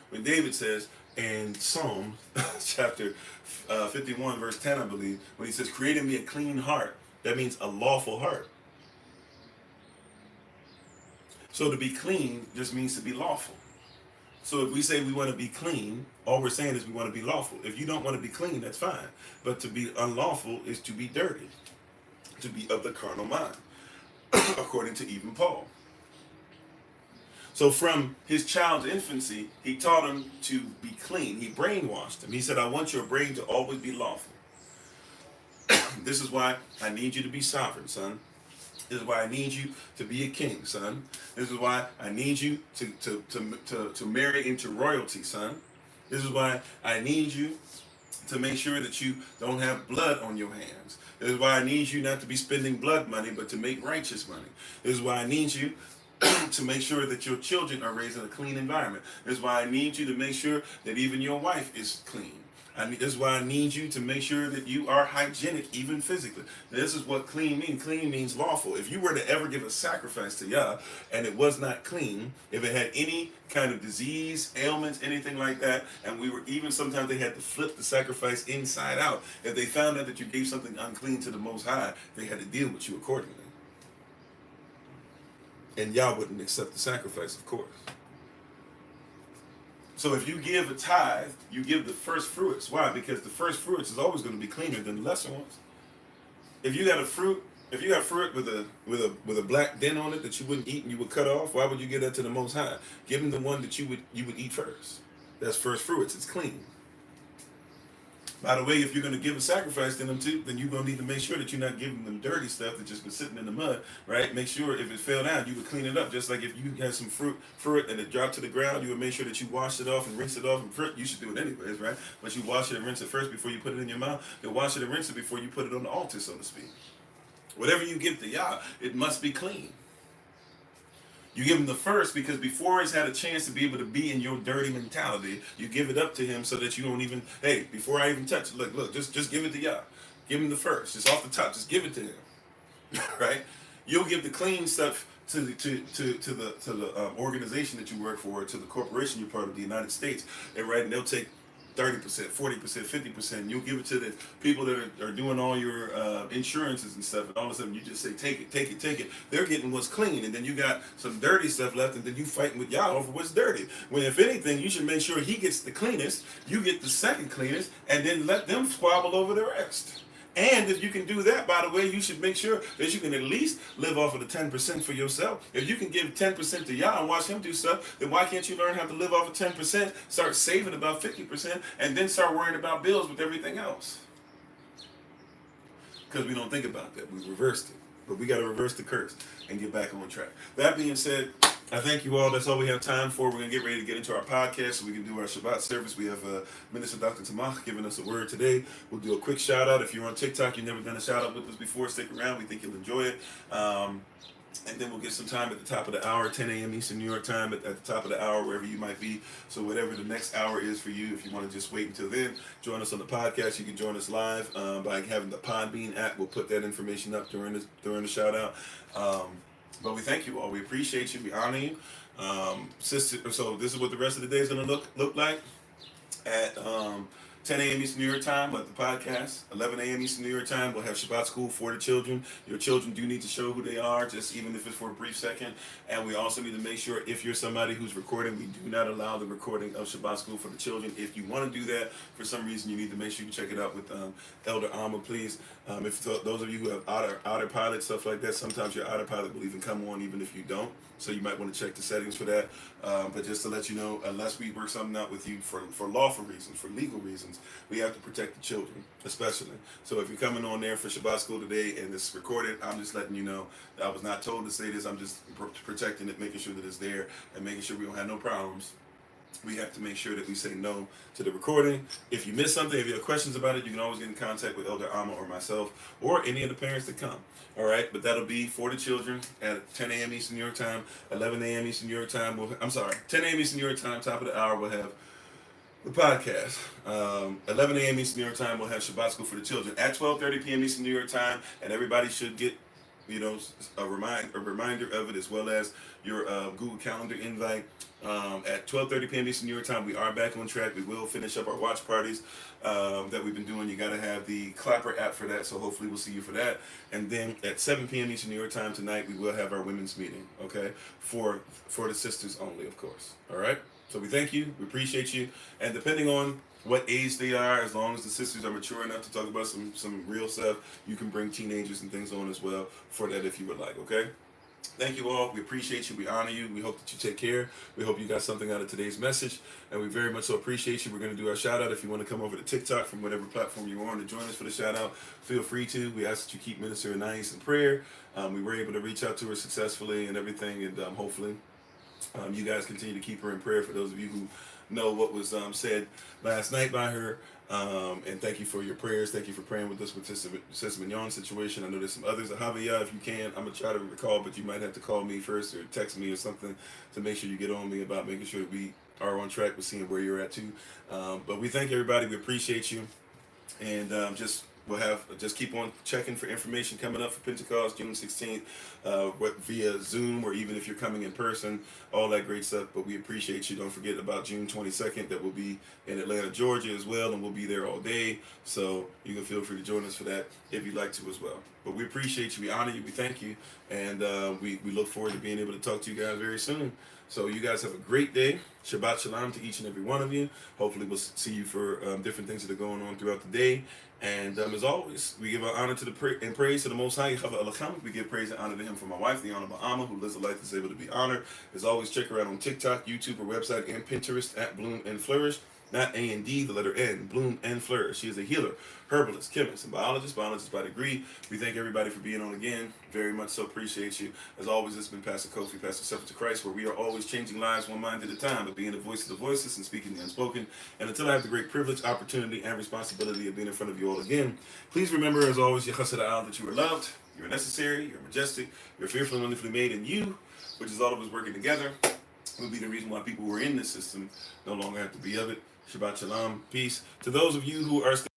when David says in Psalm chapter 51 verse 10, I believe, when he says, create in me a clean heart, that means a lawful heart. So to be clean just means to be lawful. So if we say we want to be clean, all we're saying is we want to be lawful. If you don't want to be clean, that's fine. But to be unlawful is to be dirty, to be of the carnal mind, according to even Paul. So from his child's infancy, he taught him to be clean. He brainwashed him. He said, I want your brain to always be lawful. This is why I need you to be sovereign, son. This is why I need you to be a king, son. This is why I need you to marry into royalty, son. This is why I need you to make sure that you don't have blood on your hands. This is why I need you not to be spending blood money, but to make righteous money. This is why I need you to make sure that your children are raised in a clean environment. This is why I need you to make sure that even your wife is clean. This is why I need you to make sure that you are hygienic, even physically. This is what clean means. Clean means lawful. If you were to ever give a sacrifice to Yah and it was not clean, if it had any kind of disease, ailments, anything like that, and sometimes they had to flip the sacrifice inside out. If they found out that you gave something unclean to the Most High, they had to deal with you accordingly. And Yah wouldn't accept the sacrifice, of course. So if you give a tithe, you give the first fruits. Why? Because the first fruits is always going to be cleaner than the lesser ones. If you got fruit with a black dent on it that you wouldn't eat and you would cut off, why would you give that to the Most High? Give him the one that you would eat first. That's first fruits. It's clean. By the way, if you're going to give a sacrifice to them too, then you're going to need to make sure that you're not giving them dirty stuff that's just been sitting in the mud, right? Make sure if it fell down, you would clean it up. Just like if you had some fruit and it dropped to the ground, you would make sure that you wash it off and rinse it off. And you should do it anyways, right? But you wash it and rinse it first before you put it in your mouth. Then wash it and rinse it before you put it on the altar, so to speak. Whatever you give to Yah, it must be clean. You give him the first because before he's had a chance to be able to be in your dirty mentality, you give it up to him so that you don't even, hey, before I even touch it, look, just give it to Yah. Give him the first, just off the top, just give it to him, right? You'll give the clean stuff the organization that you work for, to the corporation you're part of, the United States, and they'll take 30%, 40%, 50%. You'll give it to the people that are doing all your insurances and stuff, and all of a sudden you just say, take it, take it, take it. They're getting what's clean, and then you got some dirty stuff left, and then you fighting with y'all over what's dirty. When if anything, you should make sure he gets the cleanest, you get the second cleanest, and then let them squabble over the rest. And if you can do that, by the way, you should make sure that you can at least live off of the 10% for yourself. If you can give 10% to y'all and watch him do stuff, then why can't you learn how to live off of 10%, start saving about 50%, and then start worrying about bills with everything else? Because we don't think about that. We reversed it. But we got to reverse the curse and get back on track. That being said, I thank you all. That's all we have time for. We're going to get ready to get into our podcast so we can do our Shabbat service. We have Minister Dr. Tamach giving us a word today. We'll do a quick shout out. If you're on TikTok, you've never done a shout out with us before, stick around. We think you'll enjoy it. And then we'll get some time at the top of the hour, 10 a.m. Eastern New York time, at the top of the hour, wherever you might be. So whatever the next hour is for you, if you want to just wait until then, join us on the podcast. You can join us live by having the Podbean app. We'll put that information up during the shout out. But we thank you all. We appreciate you. We honor you. Sister, so this is what the rest of the day is going to look like at 10 a.m. Eastern New York time with the podcast. 11 a.m. Eastern New York time, we'll have Shabbat school for the children. Your children do need to show who they are, just even if it's for a brief second. And we also need to make sure, if you're somebody who's recording, we do not allow the recording of Shabbat school for the children. If you want to do that, for some reason, you need to make sure you check it out with Elder Alma, please. If those of you who have autopilot, stuff like that, sometimes your autopilot will even come on even if you don't. So you might want to check the settings for that. But just to let you know, unless we work something out with you for lawful reasons, for legal reasons, we have to protect the children, especially. So if you're coming on there for Shabbat school today and it's recorded, I'm just letting you know that I was not told to say this. I'm just protecting it, making sure that it's there, and making sure we don't have no problems. We have to make sure that we say no to the recording. If you miss something, if you have questions about it, you can always get in contact with Elder Alma or myself or any of the parents that come. All right, but that'll be for the children at 10 a.m. Eastern New York time, 11 a.m. Eastern New York time. 10 a.m. Eastern New York time, top of the hour, we'll have the podcast. 11 a.m. Eastern New York time, we'll have Shabbat school for the children. At 12:30 p.m. Eastern New York time, and everybody should get a reminder of it, as well as your Google Calendar invite. At 12:30 p.m. Eastern New York time, we are back on track. We will finish up our watch parties that we've been doing. You got to have the Clapper app for that, so hopefully we'll see you for that. And then at 7 p.m. Eastern New York time tonight, we will have our women's meeting, okay, for the sisters only, of course. All right? So we thank you. We appreciate you. And depending on what age they are, as long as the sisters are mature enough to talk about some real stuff, you can bring teenagers and things on as well for that if you would like, okay? Thank you all. We appreciate you. We honor you. We hope that you take care. We hope you got something out of today's message, and we very much so appreciate you. We're going to do our shout out. If you want to come over to TikTok from whatever platform you're on to join us for the shout out, feel free to. We ask that you keep Minister Anais in prayer. We were able to reach out to her successfully and everything, and hopefully you guys continue to keep her in prayer. For those of you who know what was said last night by her, and thank you for your prayers. Thank you for praying with us with this Mignon situation. I know there's some others. Javier, if you can, I'm going to try to recall, but you might have to call me first or text me or something to make sure you get on me about making sure that we are on track with seeing where you're at too. But we thank everybody. We appreciate you. And just keep on checking for information coming up for Pentecost, June 16th, via Zoom, or even if you're coming in person, all that great stuff. But we appreciate you. Don't forget about June 22nd, that will be in Atlanta, Georgia as well, and we'll be there all day. So you can feel free to join us for that if you'd like to as well. But we appreciate you. We honor you. We thank you. And we look forward to being able to talk to you guys very soon. So you guys have a great day. Shabbat Shalom to each and every one of you. Hopefully we'll see you for different things that are going on throughout the day. And as always, we give our honor to and praise to the Most High. We give praise and honor to Him for my wife, the Honorable Alma, who lives a life that's able to be honored. As always, check her out on TikTok, YouTube, her website, and Pinterest at Bloom and Flourish. Not A&D, the letter N, Bloom and Flourish. She is a healer, herbalist, chemist, and biologist by degree. We thank everybody for being on again. Very much so appreciate you. As always, it's been Pastor Kofi, Pastor Suffer to Christ, where we are always changing lives one mind at a time, but being the voice of the voiceless and speaking the unspoken. And until I have the great privilege, opportunity, and responsibility of being in front of you all again, please remember, as always, that you are loved, you're necessary, you're majestic, you're fearfully and wonderfully made, and you, which is all of us working together, will be the reason why people who are in this system no longer have to be of it. Shabbat Shalom. Peace. To those of you who are still